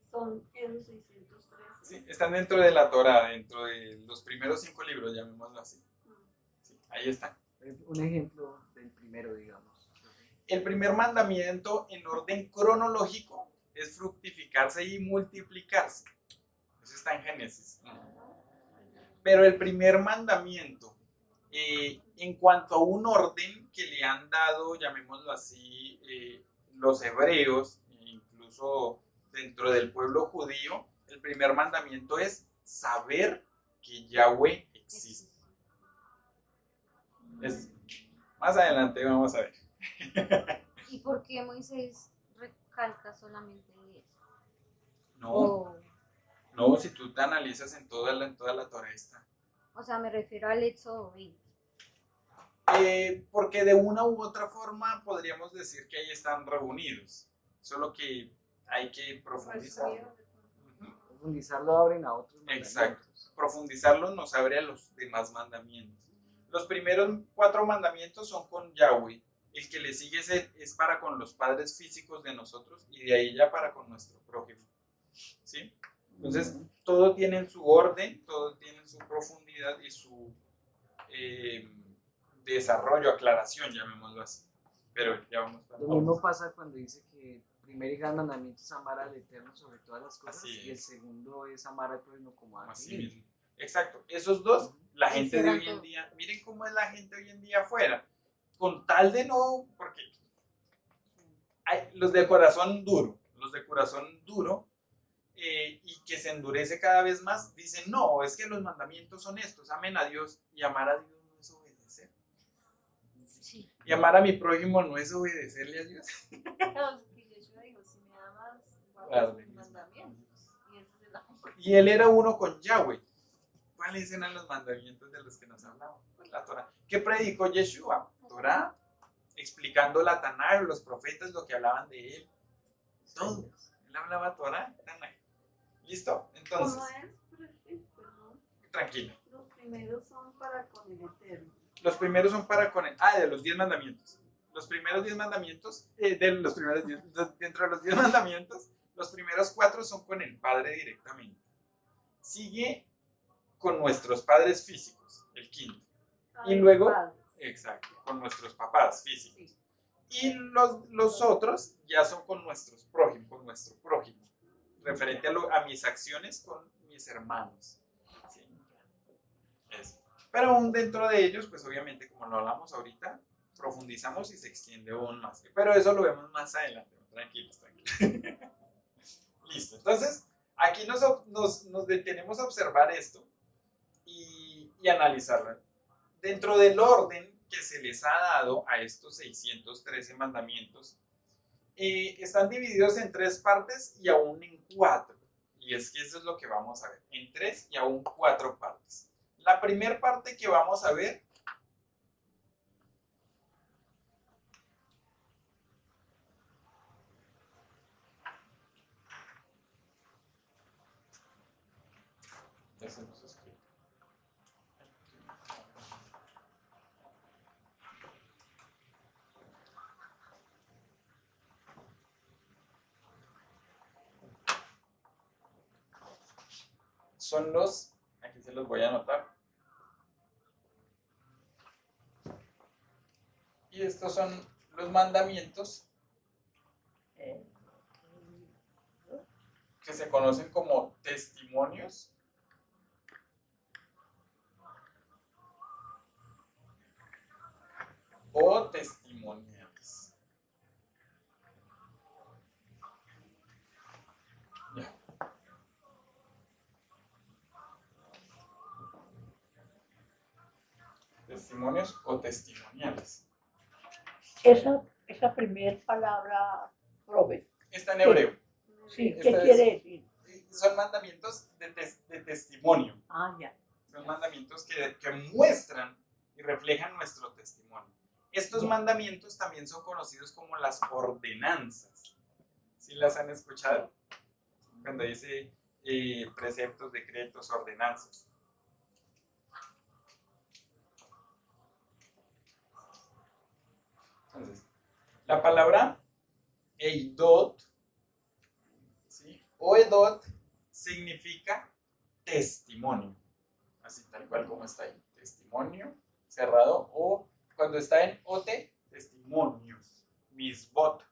son esos 613. Sí, están dentro de la Torá, dentro de los primeros 5 libros, llamémoslo así. Sí, ahí están. Un ejemplo del primero, digamos. El primer mandamiento en orden cronológico es fructificarse y multiplicarse. Eso está en Génesis. Pero el primer mandamiento, en cuanto a un orden que le han dado, llamémoslo así, los hebreos, incluso dentro del pueblo judío, el primer mandamiento es saber que Yahweh existe. Más adelante vamos a ver. ¿Y por qué Moisés recalca solamente 10? No, si tú te analizas en toda la Torá está. O sea, me refiero al Éxodo 20. Porque de una u otra forma podríamos decir que ahí están reunidos. Solo que hay que profundizar. Profundizarlo abren a otros mandamientos. Exacto. Profundizarlo nos abre a los demás mandamientos. Los primeros 4 mandamientos son con Yahweh. El que le sigue es para con los padres físicos de nosotros y de ahí ya para con nuestro prójimo. ¿Sí? Entonces, todo tiene su orden, todo tiene su profundidad y su desarrollo, aclaración, llamémoslo así. Pero ya vamos para Lo mismo pasa cuando dice que el primer y gran mandamiento es amar al Eterno sobre todas las cosas y el segundo es amar al prójimo como a así ti mismo. Exacto, esos dos, la gente de hoy en día, miren cómo es la gente hoy en día afuera, con tal de no, porque hay los de corazón duro, y que se endurece cada vez más, dicen, no, es que los mandamientos son estos, amen a Dios, y amar a Dios no es obedecer. Sí. Y amar a mi prójimo no es obedecerle a Dios. Claro, que Yeshua dijo, si me amas, guarda mis mandamientos. Y ese es el amor. Y él era uno con Yahweh. ¿Cuáles eran los mandamientos de los que nos hablaba? Pues la Torah. ¿Qué predicó Yeshua? Torah, explicando la Tanaj, los profetas, lo que hablaban de él. Todo. Él hablaba Torah, Tanaj. ¿Listo? Entonces, ¿Cómo es? Perfecto, ¿no? tranquilo. Los primeros son para con el Eterno. Los primeros son para con el... de los 10 mandamientos. Los primeros 10 mandamientos, dentro de los 10 mandamientos, los primeros 4 son con el Padre directamente. Sigue con nuestros padres físicos, el quinto. Y luego, exacto, con nuestros papás físicos. Y los otros ya son con nuestros prójimos, con nuestro prójimo, referente a mis acciones con mis hermanos. ¿Sí? Eso. Pero aún dentro de ellos, pues obviamente, como lo hablamos ahorita, profundizamos y se extiende aún más. Pero eso lo vemos más adelante. Tranquilos. Listo. Entonces, aquí nos detenemos a observar esto y analizarlo. Dentro del orden que se les ha dado a estos 613 mandamientos, están divididos en 3 partes y aún en 4. Y es que eso es lo que vamos a ver, en 3 y aún 4 partes. La primera parte que vamos a ver ya se nos escribe. Son aquí se los voy a anotar. Y estos son los mandamientos que se conocen como testimonios o testimoniales. Ya. Testimonios o testimoniales. Esa primera palabra, Robert. Está en hebreo. Sí, ¿qué quiere decir? Son mandamientos de testimonio. Ya. Son mandamientos que muestran y reflejan nuestro testimonio. Estos mandamientos también son conocidos como las ordenanzas. ¿Sí las han escuchado? Cuando dice preceptos, decretos, ordenanzas. Entonces, la palabra eidot, ¿sí? O edot significa testimonio, así tal cual como está ahí, testimonio cerrado, o cuando está en ote, testimonios, misbot,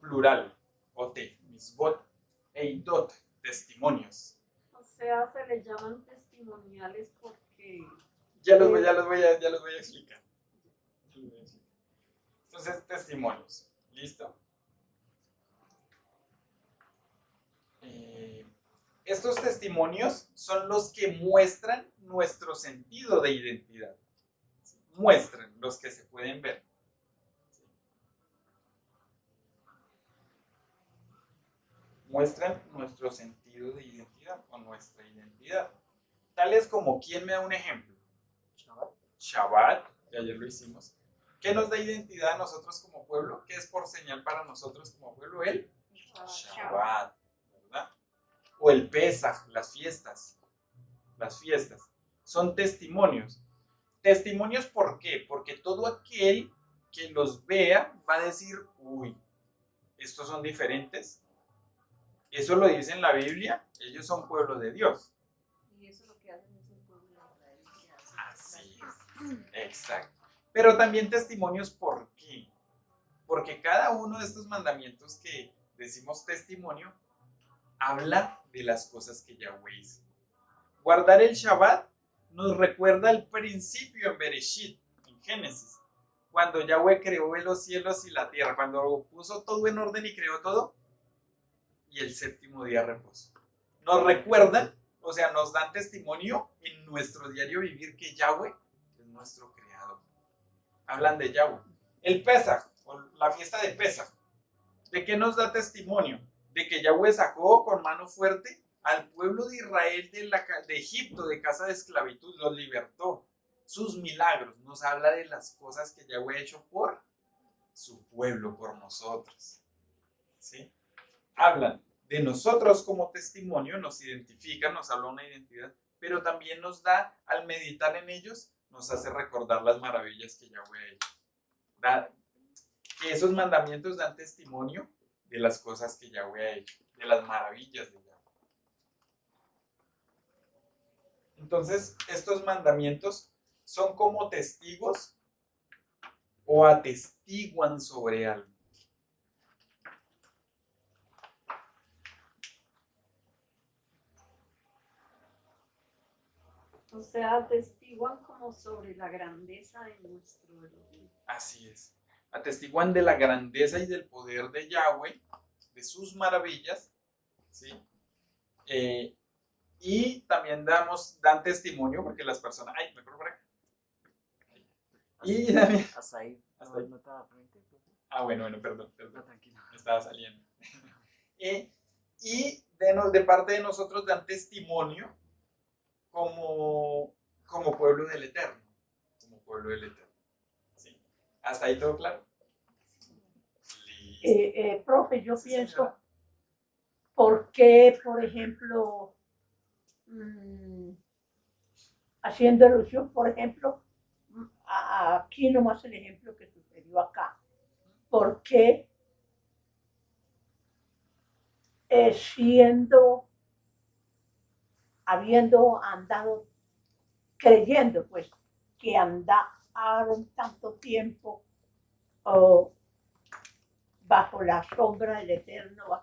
plural, ote, misbot, eidot, testimonios. O sea, se les llaman testimoniales porque... Ya los voy a explicar. Entonces, testimonios. ¿Listo? Estos testimonios son los que muestran nuestro sentido de identidad. Muestran los que se pueden ver. Muestran nuestro sentido de identidad o nuestra identidad. Tales como, ¿quién me da un ejemplo? Shabbat, que ayer lo hicimos. ¿Qué nos da identidad a nosotros como pueblo? ¿Qué es por señal para nosotros como pueblo? El Shabbat, ¿verdad? O el Pesaj, las fiestas. Las fiestas son testimonios. Testimonios, ¿por qué? Porque todo aquel que los vea va a decir, uy, estos son diferentes. Eso lo dice en la Biblia, ellos son pueblo de Dios. Y eso lo que hacen es el pueblo de Israel. Que hace Así es, exacto. Pero también testimonios, ¿por qué? Porque cada uno de estos mandamientos que decimos testimonio, habla de las cosas que Yahweh hizo. Guardar el Shabbat nos recuerda el principio en Bereshit, en Génesis, cuando Yahweh creó los cielos y la tierra, cuando puso todo en orden y creó todo, y el séptimo día reposó. Nos recuerdan, o sea, nos dan testimonio en nuestro diario vivir que Yahweh es nuestro creador. Hablan de Yahweh. El Pesaj, o la fiesta de Pesaj, ¿de qué nos da testimonio? De que Yahweh sacó con mano fuerte al pueblo de Israel de Egipto, de casa de esclavitud, los libertó. Sus milagros nos habla de las cosas que Yahweh ha hecho por su pueblo, por nosotros. ¿Sí? Hablan de nosotros como testimonio, nos identifican, nos habla una identidad, pero también nos da, al meditar en ellos, nos hace recordar las maravillas que Yahweh ha hecho. Que esos mandamientos dan testimonio de las cosas que Yahweh ha hecho, de las maravillas de Yahweh. Entonces, estos mandamientos son como testigos o atestiguan sobre algo. O sea, atestiguan como sobre la grandeza de nuestro Elohim. Así es. Atestiguan de la grandeza y del poder de Yahweh, de sus maravillas, ¿sí? Y también dan testimonio porque las personas... ¡Ay, me acuerdo por acá! Y también... Hasta ahí. Hasta ahí. No te da frente, profe. Bueno, perdón. No, tranquilo. Me estaba saliendo. Y de parte de nosotros dan testimonio como pueblo del Eterno. Como pueblo del Eterno. ¿Sí? ¿Hasta ahí todo claro? Listo. Profe, yo Sí, pienso, señora. ¿por qué, por ejemplo, haciendo alusión, por ejemplo, aquí nomás el ejemplo que sucedió acá? ¿Por qué habiendo andado, creyendo pues que andaron tanto tiempo bajo la sombra del Eterno,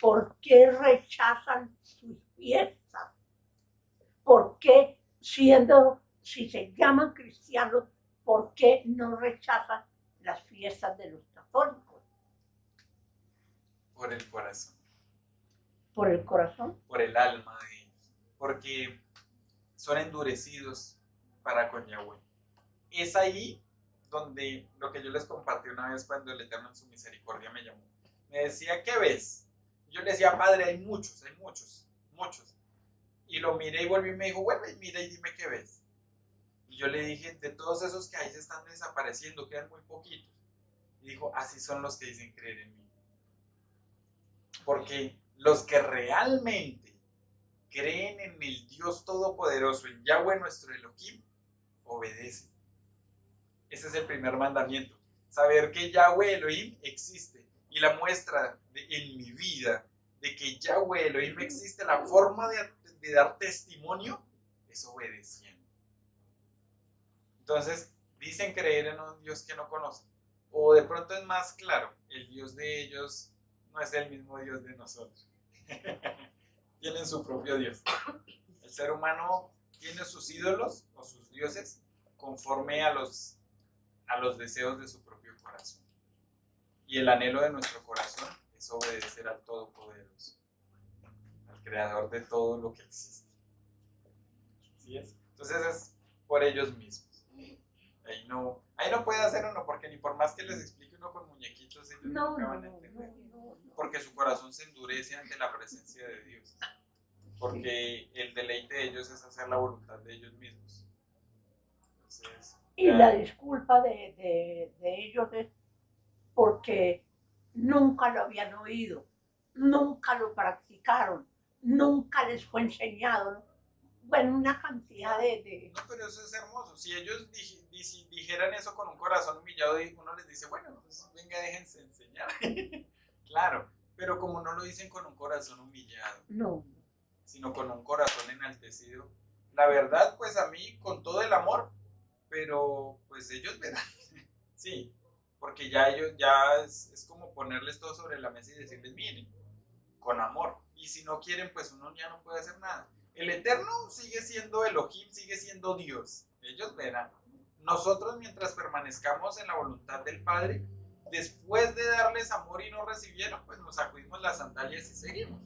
¿por qué rechazan sus fiestas? ¿Por qué si se llaman cristianos, por qué no rechazan las fiestas de los católicos? Por el corazón. ¿Por el corazón? Por el alma de ellos. Porque son endurecidos para con Yahweh. Es ahí donde lo que yo les compartí una vez cuando el Eterno en su misericordia me llamó. Me decía, ¿qué ves? Yo le decía, Padre, hay muchos. Y lo miré y volví y me dijo, vuelve y mira y dime qué ves. Y yo le dije, de todos esos que ahí se están desapareciendo, quedan muy poquitos. Y dijo, así son los que dicen creer en mí. Porque los que realmente creen en el Dios Todopoderoso, en Yahweh nuestro Elohim, obedecen. Ese es el primer mandamiento. Saber que Yahweh Elohim existe. Y la muestra en mi vida de que Yahweh Elohim existe, la forma de dar testimonio es obedeciendo. Entonces, dicen creer en un Dios que no conocen. O de pronto es más claro, el Dios de ellos no es el mismo Dios de nosotros. Tienen su propio Dios. El ser humano tiene sus ídolos o sus dioses conforme a los deseos de su propio corazón. Y el anhelo de nuestro corazón es obedecer al Todopoderoso, al Creador de todo lo que existe. ¿Sí es? Entonces es por ellos mismos. Ahí no puede hacer uno, porque ni por más que les explique uno con muñequitos, ellos nunca van a entender. Porque su corazón se endurece ante la presencia de Dios. Porque el deleite de ellos es hacer la voluntad de ellos mismos. Entonces, y la disculpa de ellos es porque nunca lo habían oído, nunca lo practicaron, nunca les fue enseñado, bueno, una cantidad de... No, pero eso es hermoso. Si ellos dijeran eso con un corazón humillado, uno les dice, bueno, pues venga, déjense enseñar. Claro, pero como no lo dicen con un corazón humillado, No, sino con un corazón enaltecido, la verdad, pues a mí, con todo el amor, pero pues ellos verán. Sí, porque ya ellos, ya es como ponerles todo sobre la mesa y decirles, miren, con amor. Y si no quieren, pues uno ya no puede hacer nada. El Eterno sigue siendo Elohim, sigue siendo Dios. Ellos verán. Nosotros, mientras permanezcamos en la voluntad del Padre, después de darles amor y no recibieron, pues nos sacudimos las sandalias y seguimos.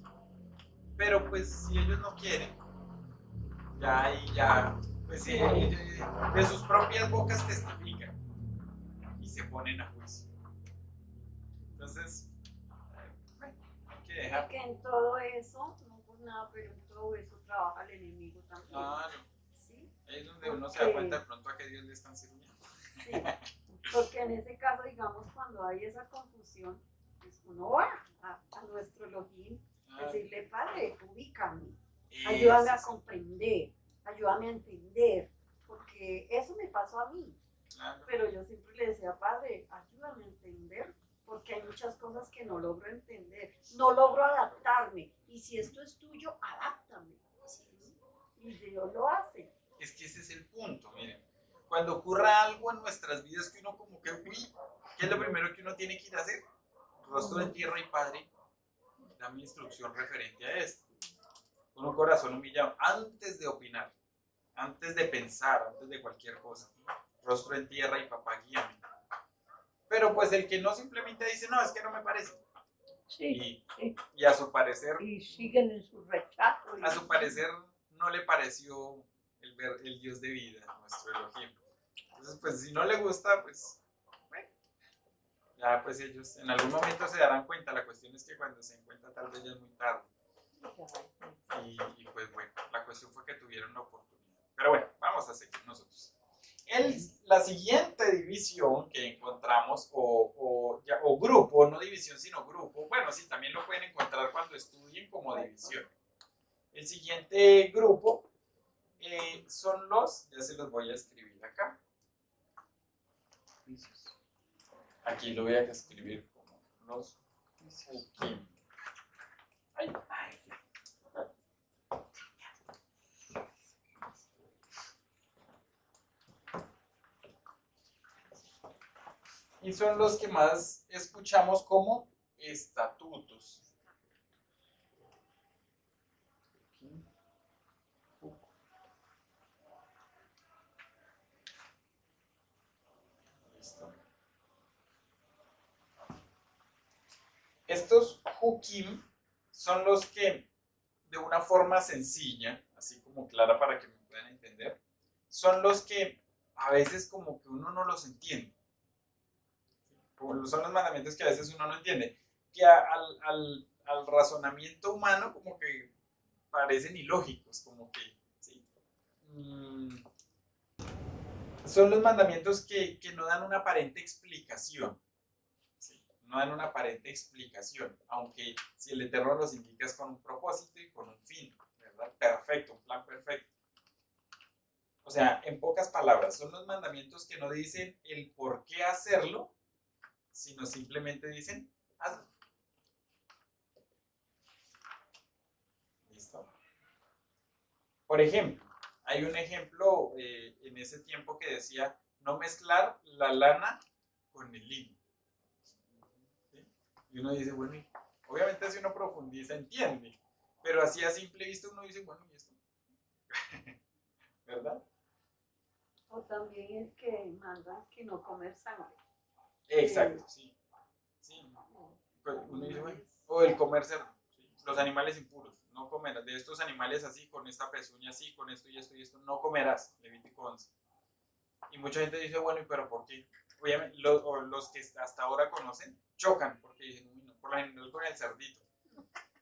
Pero pues si ellos no quieren, ya ahí ya, pues sí, de sus propias bocas testifican y se ponen a juicio. Entonces, hay que dejar. Que en todo eso, no por nada, pero en todo eso trabaja el enemigo también. Claro. ¿Sí? Ahí es donde uno se da cuenta de pronto a qué Dios le están sirviendo. Sí, porque en ese caso, digamos, cuando hay esa confusión, pues uno va a nuestro Elohim, decirle, Padre, ubícame, ayúdame a comprender, ayúdame a entender, porque eso me pasó a mí. Claro. Pero yo siempre le decía, Padre, ayúdame a entender, porque hay muchas cosas que no logro entender, no logro adaptarme, y si esto es tuyo, adáptame. Y Dios lo hace. Es que ese es el punto, miren. Cuando ocurra algo en nuestras vidas que uno como que, uy, ¿qué es lo primero que uno tiene que ir a hacer? Rostro en tierra y Padre, dame instrucción referente a esto. Con un corazón humillado, antes de opinar, antes de pensar, antes de cualquier cosa. Rostro en tierra y papá, guíame. Pero pues el que no simplemente dice, no, es que no me parece. Sí, Y a su parecer, y siguen en su rechazo. a su parecer no le pareció el Dios de vida, nuestro Elohim. Entonces, pues si no le gusta, pues, bueno, ya pues ellos en algún momento se darán cuenta. La cuestión es que cuando se den cuenta tal vez ya es muy tarde. Y pues bueno, la cuestión fue que tuvieron la oportunidad. Pero bueno, vamos a seguir nosotros. La siguiente división que encontramos, o grupo, no división sino grupo, bueno, sí, también lo pueden encontrar cuando estudien como división. El siguiente grupo son ya se los voy a escribir acá. Aquí lo voy a escribir como los Hukim. Ay. Y son los que más escuchamos como estatutos. Listo. Estos hukim son los que, de una forma sencilla, así como clara para que me puedan entender, son los que a veces como que uno no los entiende. Son los mandamientos que a veces uno no entiende, que al razonamiento humano como que parecen ilógicos, como que, ¿sí? Son los mandamientos que no dan una aparente explicación, ¿sí? No dan una aparente explicación, aunque si el Eterno los indica es con un propósito y con un fin, ¿verdad? Perfecto, un plan perfecto. O sea, en pocas palabras, son los mandamientos que no dicen el por qué hacerlo, sino simplemente dicen, hazlo. ¿Listo? Por ejemplo, hay un ejemplo en ese tiempo que decía no mezclar la lana con el lino. ¿Sí? Y uno dice, bueno, obviamente si uno profundiza entiende, pero así a simple vista uno dice, bueno, ¿y esto? ¿Verdad? O también el que manda que no comer sangre. Exacto, sí. Sí. Uno dice, bueno, o el comer cerdo, ¿sí? Los animales impuros, no comerás. De estos animales así, con esta pezuña así, con esto y esto y esto, no comerás. Levítico 11. Y mucha gente dice, bueno, ¿y pero por qué? Obviamente, los que hasta ahora conocen, chocan, porque dicen, uy, no, por lo general con el cerdito.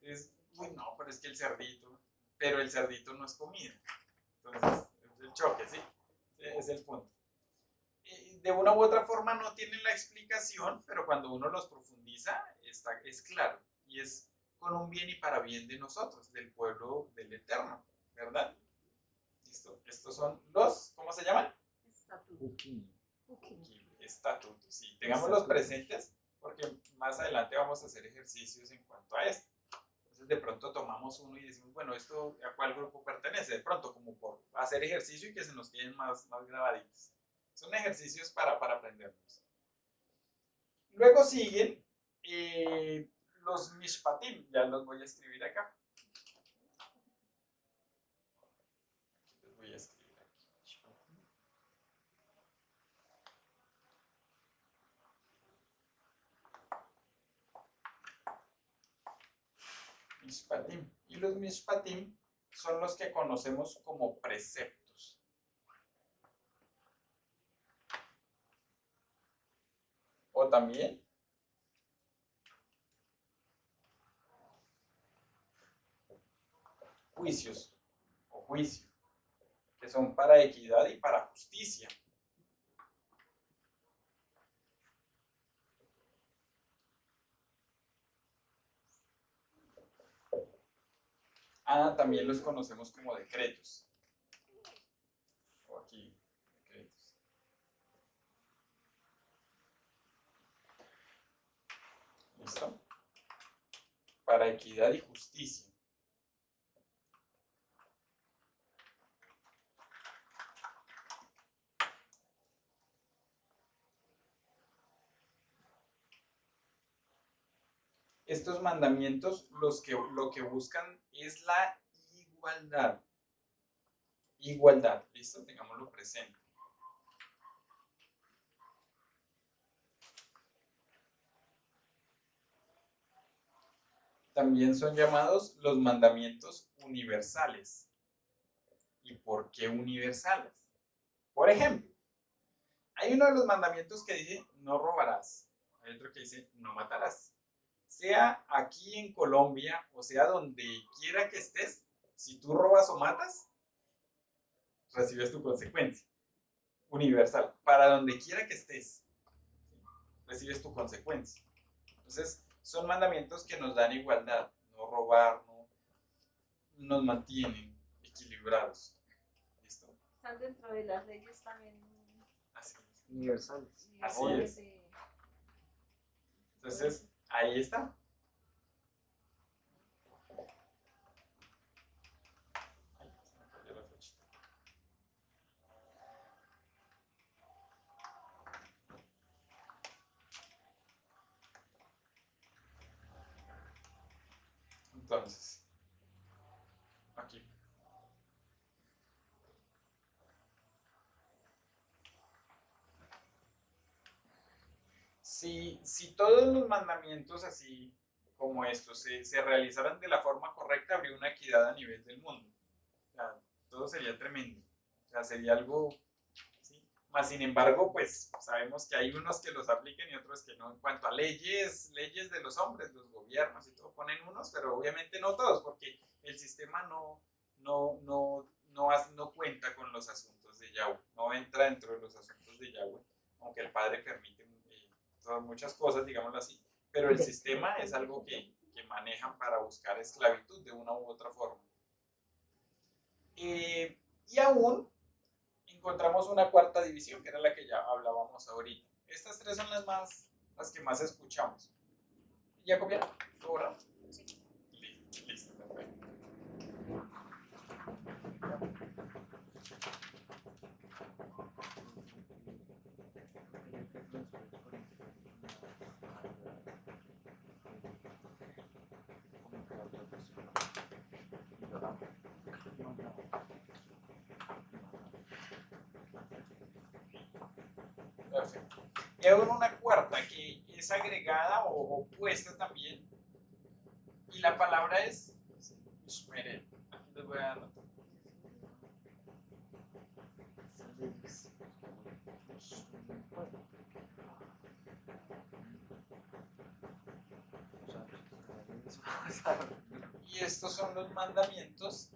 Es, uy, no, pero es que el cerdito no es comida. Entonces, es el choque, ¿sí? Es el punto. De una u otra forma no tienen la explicación, pero cuando uno los profundiza, es claro. Y es con un bien y para bien de nosotros, del pueblo del Eterno, ¿verdad? ¿Listo? Estos son los, ¿cómo se llaman? Estatuto. Estatutos. Sí, tengámoslos presentes porque más adelante vamos a hacer ejercicios en cuanto a esto. Entonces de pronto tomamos uno y decimos, bueno, ¿esto a cuál grupo pertenece? De pronto como por hacer ejercicio y que se nos queden más grabaditos. Son ejercicios para aprenderlos. Luego siguen los mishpatim, ya los voy a escribir acá. Los voy a escribir aquí. Mishpatim. Y los mishpatim son los que conocemos como preceptos. O también juicios o juicio, que son para equidad y para justicia. También los conocemos como decretos. O aquí, decretos. ¿Listo? Para equidad y justicia. Estos mandamientos lo que buscan es la igualdad. Igualdad, ¿listo? Tengámoslo presente. También son llamados los mandamientos universales. ¿Y por qué universales? Por ejemplo, hay uno de los mandamientos que dice no robarás. Hay otro que dice no matarás. Sea aquí en Colombia o sea donde quiera que estés, si tú robas o matas, recibes tu consecuencia. Universal. Para donde quiera que estés, recibes tu consecuencia. Entonces, son mandamientos que nos dan igualdad. No robar, no nos mantienen equilibrados. ¿Listo? Están dentro de las leyes también Así es. Universales. Así es. Entonces, ahí está. Ay, se me cayó la flechita. Entonces, aquí. Si todos los mandamientos así como estos se realizaran de la forma correcta, habría una equidad a nivel del mundo. O sea, todo sería tremendo. O sea, sería algo, ¿sí? Más sin embargo, pues sabemos que hay unos que los apliquen y otros que no. En cuanto a leyes de los hombres, los gobiernos y todo, ponen unos, pero obviamente no todos, porque el sistema no cuenta con los asuntos de Yahweh, no entra dentro de los asuntos de Yahweh, aunque el Padre permite muchas cosas, digámoslo así, pero el sistema es algo que manejan para buscar esclavitud de una u otra forma. Y aún encontramos una cuarta división, que era la que ya hablábamos ahorita. Estas tres son las que más escuchamos. ¿Ya copiaron? ¿Lo borramos? Sí. Listo, perfecto. Perfecto. Y hay una cuarta que es agregada o opuesta también. Y la palabra es Shmeret. Aquí les voy a anotar. Y estos son los mandamientos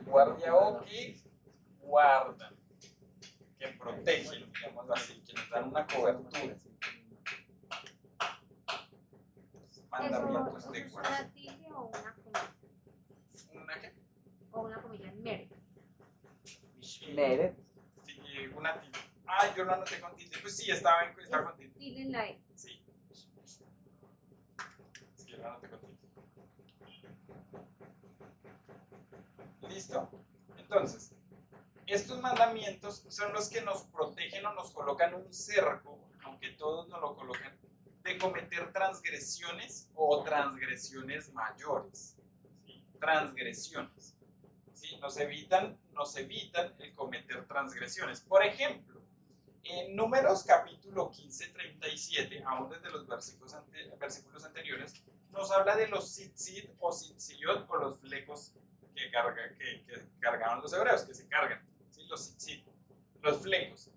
guardia o que guardan, que protegen, digámoslo así, que nos dan una cobertura. Mandamientos ¿Eso de es guardia. una tilde o una comilla? ¿Una qué? O una comilla, mere. Meret. Sí, una tilde. Ah, yo lo anoté con tilde. Pues sí, estaba con tilde. Tilde en la E. Sí. Sí, yo lo anoté con tilde. ¿Listo? Entonces, estos mandamientos son los que nos protegen o nos colocan un cerco, aunque todos nos lo colocan, de cometer transgresiones o transgresiones mayores. ¿Sí? Transgresiones. ¿Sí? Nos evitan el cometer transgresiones. Por ejemplo, en Números capítulo 15, 37, aún desde los versículos anteriores, nos habla de los tzitzit o tzitziyot o los flecos que cargaban los hebreos, que se cargan. ¿Sí? Los tzitzit, los flecos.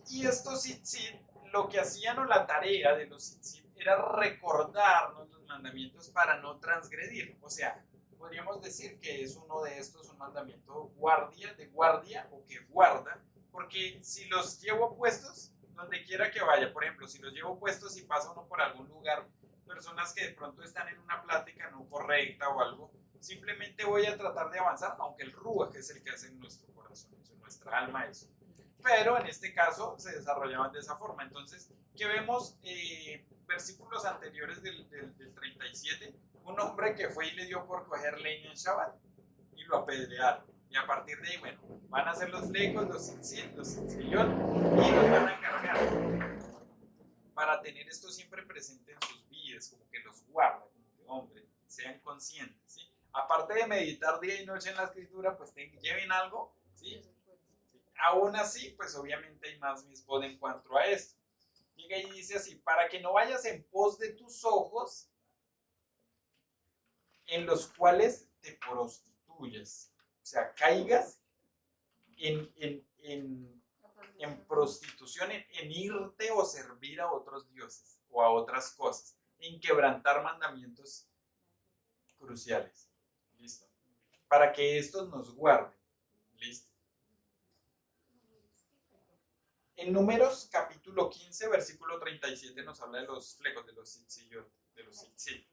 Y estos tzitzit, lo que hacían o la tarea de los tzitzit era recordarnos los mandamientos para no transgredir. O sea, podríamos decir que es uno de estos un mandamiento de guardia o que guarda, porque si los llevo puestos, donde quiera que vaya, por ejemplo, si los llevo puestos y pasa uno por algún lugar, personas que de pronto están en una plática no correcta o algo, simplemente voy a tratar de avanzar, aunque el ruaj es el que hace en nuestro corazón, en nuestra alma eso. Pero en este caso se desarrollaban de esa forma. Entonces, ¿qué vemos? Versículos anteriores del 37, un hombre que fue y le dio por coger leña en Shabbat y lo apedrearon. Y a partir de ahí, bueno, van a ser los flecos, los tzitzit, los tzitziyot y los van a cargar. Para tener esto siempre presente en sus vidas, como que los guarda, como que, hombre, sean conscientes, ¿sí? Aparte de meditar día y noche en la escritura, pues lleven algo, ¿sí? Aún así, pues obviamente hay más misbod en cuanto a esto. Llega y dice así, para que no vayas en pos de tus ojos, en los cuales te prostituyes. O sea, caigas en prostitución, en irte o servir a otros dioses o a otras cosas, en quebrantar mandamientos cruciales. ¿Listo? Para que estos nos guarden. ¿Listo? En Números capítulo 15, versículo 37 nos habla de los flecos, de los tzitziyot, de los tzitzit.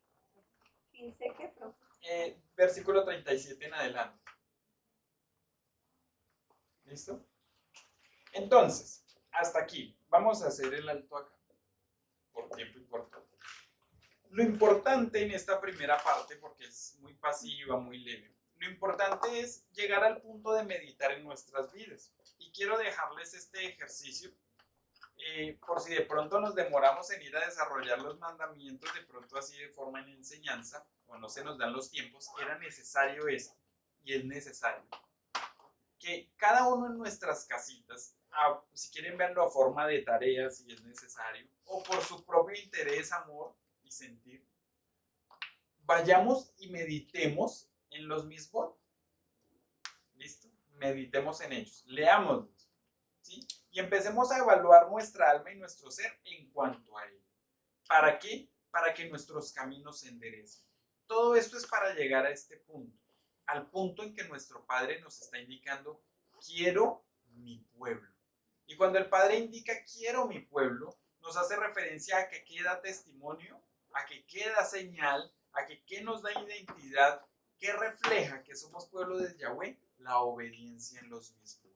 15, ¿qué, profe? Versículo 37 en adelante. ¿Listo? Entonces, hasta aquí. Vamos a hacer el alto acá. Por tiempo y por todo. Lo importante en esta primera parte, porque es muy pasiva, muy leve, lo importante es llegar al punto de meditar en nuestras vidas. Y quiero dejarles este ejercicio, por si de pronto nos demoramos en ir a desarrollar los mandamientos, de pronto así de forma en enseñanza, o no se nos dan los tiempos, era necesario esto, y es necesario. Que cada uno en nuestras casitas, si quieren verlo a forma de tarea, si es necesario, o por su propio interés, amor y sentir, vayamos y meditemos en los misbot. ¿Listo? Meditemos en ellos, leámoslos, ¿sí? Y empecemos a evaluar nuestra alma y nuestro ser en cuanto a ello. ¿Para qué? Para que nuestros caminos se enderecen. Todo esto es para llegar a este punto, al punto en que nuestro Padre nos está indicando, quiero mi pueblo. Y cuando el Padre indica, quiero mi pueblo, nos hace referencia a que queda testimonio, a que queda señal, a que qué nos da identidad, que refleja que somos pueblo de Yahweh, la obediencia en los mismos,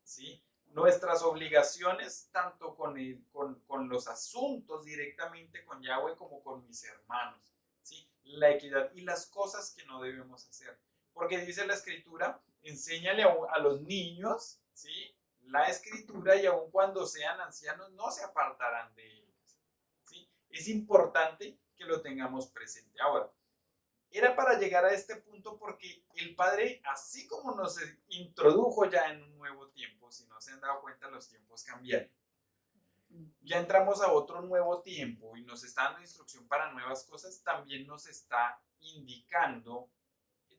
¿sí? Nuestras obligaciones, tanto con los asuntos directamente con Yahweh como con mis hermanos, ¿sí? La equidad y las cosas que no debemos hacer. Porque dice la Escritura, enséñale a los niños, ¿sí? La Escritura, y aun cuando sean ancianos no se apartarán de ellos, ¿sí? Es importante que lo tengamos presente. Ahora, era para llegar a este punto porque el Padre, así como nos introdujo ya en un nuevo tiempo, si no se han dado cuenta, los tiempos cambiaron. Ya entramos a otro nuevo tiempo y nos está dando instrucción para nuevas cosas, también nos está indicando,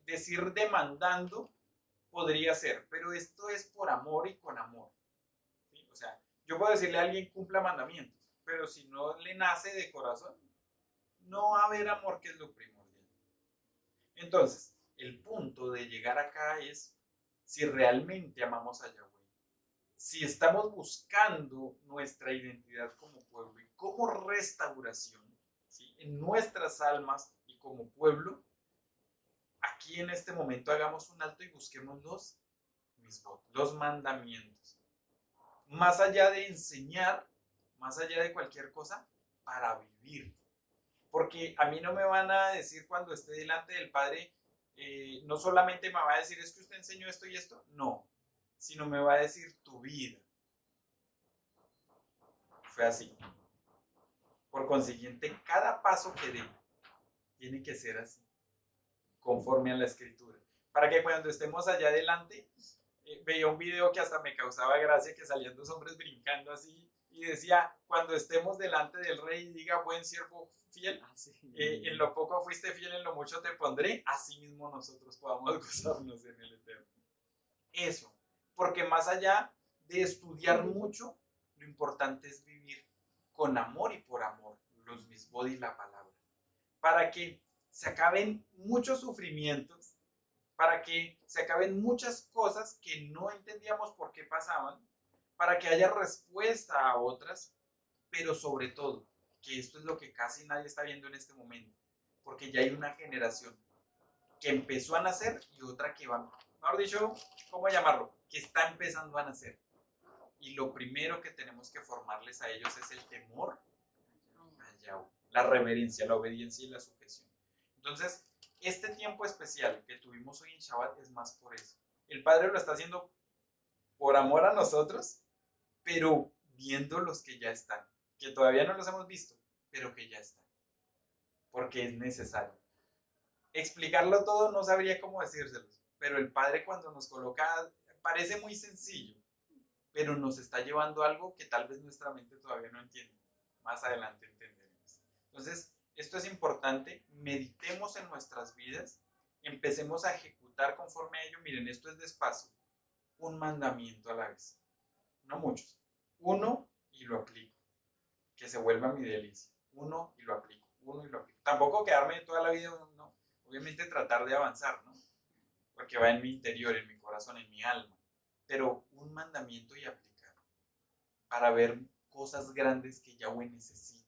decir demandando podría ser, pero esto es por amor y con amor, ¿sí? O sea, yo puedo decirle a alguien cumpla mandamientos, pero si no le nace de corazón, no va a haber amor, que es lo primordial. Entonces, el punto de llegar acá es si realmente amamos a Yahweh, si estamos buscando nuestra identidad como pueblo y como restauración, ¿sí?, en nuestras almas y como pueblo. Aquí en este momento hagamos un alto y busquemos los mismos, los mandamientos. Más allá de enseñar, más allá de cualquier cosa, para vivir. Porque a mí no me van a decir cuando esté delante del Padre, no solamente me va a decir es que usted enseñó esto y esto, no, sino me va a decir tu vida. Fue así. Por consiguiente, cada paso que dé tiene que ser así, conforme a la Escritura. Para que cuando estemos allá adelante, veía un video que hasta me causaba gracia, que salían dos hombres brincando así, y decía, cuando estemos delante del Rey, diga, buen siervo fiel, en lo poco fuiste fiel, en lo mucho te pondré, así mismo nosotros podamos gozarnos en el Eterno. Eso, porque más allá de estudiar mucho, lo importante es vivir con amor y por amor, los mismos y la palabra, para que se acaben muchos sufrimientos, para que se acaben muchas cosas que no entendíamos por qué pasaban, para que haya respuesta a otras, pero sobre todo, que esto es lo que casi nadie está viendo en este momento, porque ya hay una generación que empezó a nacer y otra que va, mejor dicho, ¿cómo llamarlo?, que está empezando a nacer. Y lo primero que tenemos que formarles a ellos es el temor a Yahweh, la reverencia, la obediencia y la sujeción. Entonces, este tiempo especial que tuvimos hoy en Shabbat es más por eso. El Padre lo está haciendo por amor a nosotros, pero viendo los que ya están, que todavía no los hemos visto, pero que ya están, porque es necesario. Explicarlo todo no sabría cómo decírselos, pero el Padre cuando nos coloca, parece muy sencillo, pero nos está llevando a algo que tal vez nuestra mente todavía no entiende. Más adelante entenderemos. Entonces, esto es importante, meditemos en nuestras vidas, empecemos a ejecutar conforme a ello. Miren, esto es despacio, un mandamiento a la vez, no muchos, uno y lo aplico, que se vuelva mi delicia, uno y lo aplico, uno y lo aplico. Tampoco quedarme toda la vida, no, obviamente tratar de avanzar, ¿no?, porque va en mi interior, en mi corazón, en mi alma, pero un mandamiento y aplicar, para ver cosas grandes que Yahweh necesita.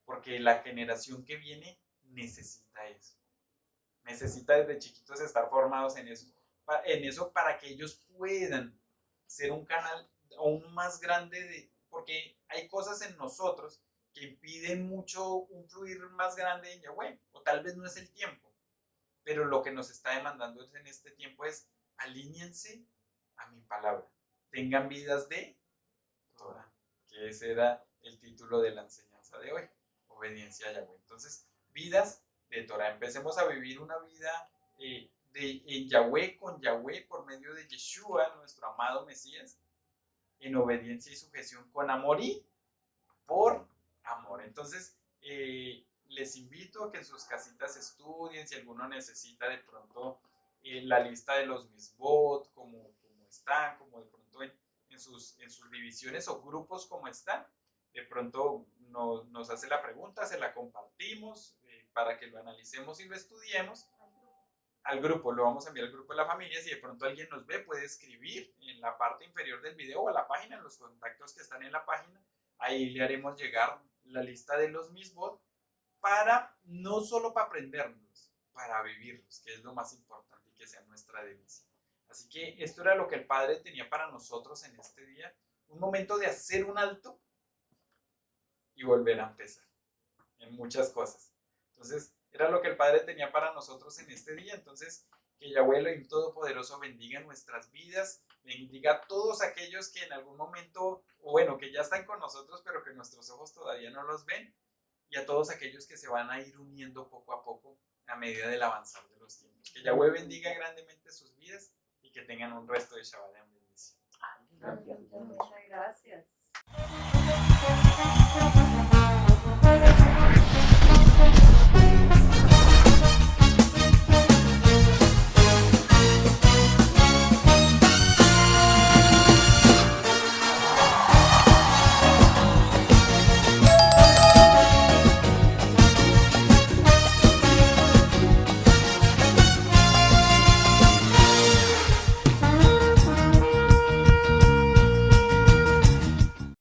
Porque la generación que viene necesita eso. Necesita desde chiquitos estar formados en eso para que ellos puedan ser un canal aún más grande, porque hay cosas en nosotros que impiden mucho un fluir más grande en Yahweh, o tal vez no es el tiempo, pero lo que nos está demandando en este tiempo es alíñense a mi palabra, tengan vidas de Torah, que ese era el título de la enseñanza de hoy. Obediencia a Yahweh. Entonces, vidas de Torah. Empecemos a vivir una vida en Yahweh, con Yahweh, por medio de Yeshua, nuestro amado Mesías, en obediencia y sujeción, con amor y por amor. Entonces, les invito a que en sus casitas estudien, si alguno necesita de pronto la lista de los misbot, como están, como de pronto en sus divisiones o grupos como están. De pronto nos hace la pregunta, se la compartimos para que lo analicemos y lo estudiemos. Al grupo, lo vamos a enviar al grupo de la familia. Si de pronto alguien nos ve, puede escribir en la parte inferior del video o a la página, en los contactos que están en la página. Ahí le haremos llegar la lista de los misbot, para, no solo para aprenderlos, para vivirlos, que es lo más importante y que sea nuestra delicia. Así que esto era lo que el Padre tenía para nosotros en este día. Un momento de hacer un alto y volver a empezar en muchas cosas. Entonces, era lo que el Padre tenía para nosotros en este día. Entonces, que Yahweh Elohim Todopoderoso bendiga nuestras vidas, bendiga a todos aquellos que en algún momento, o bueno, que ya están con nosotros, pero que nuestros ojos todavía no los ven, y a todos aquellos que se van a ir uniendo poco a poco a medida del avanzar de los tiempos. Que Yahweh bendiga grandemente sus vidas y que tengan un resto de Shabbat en bendición. Muchas gracias.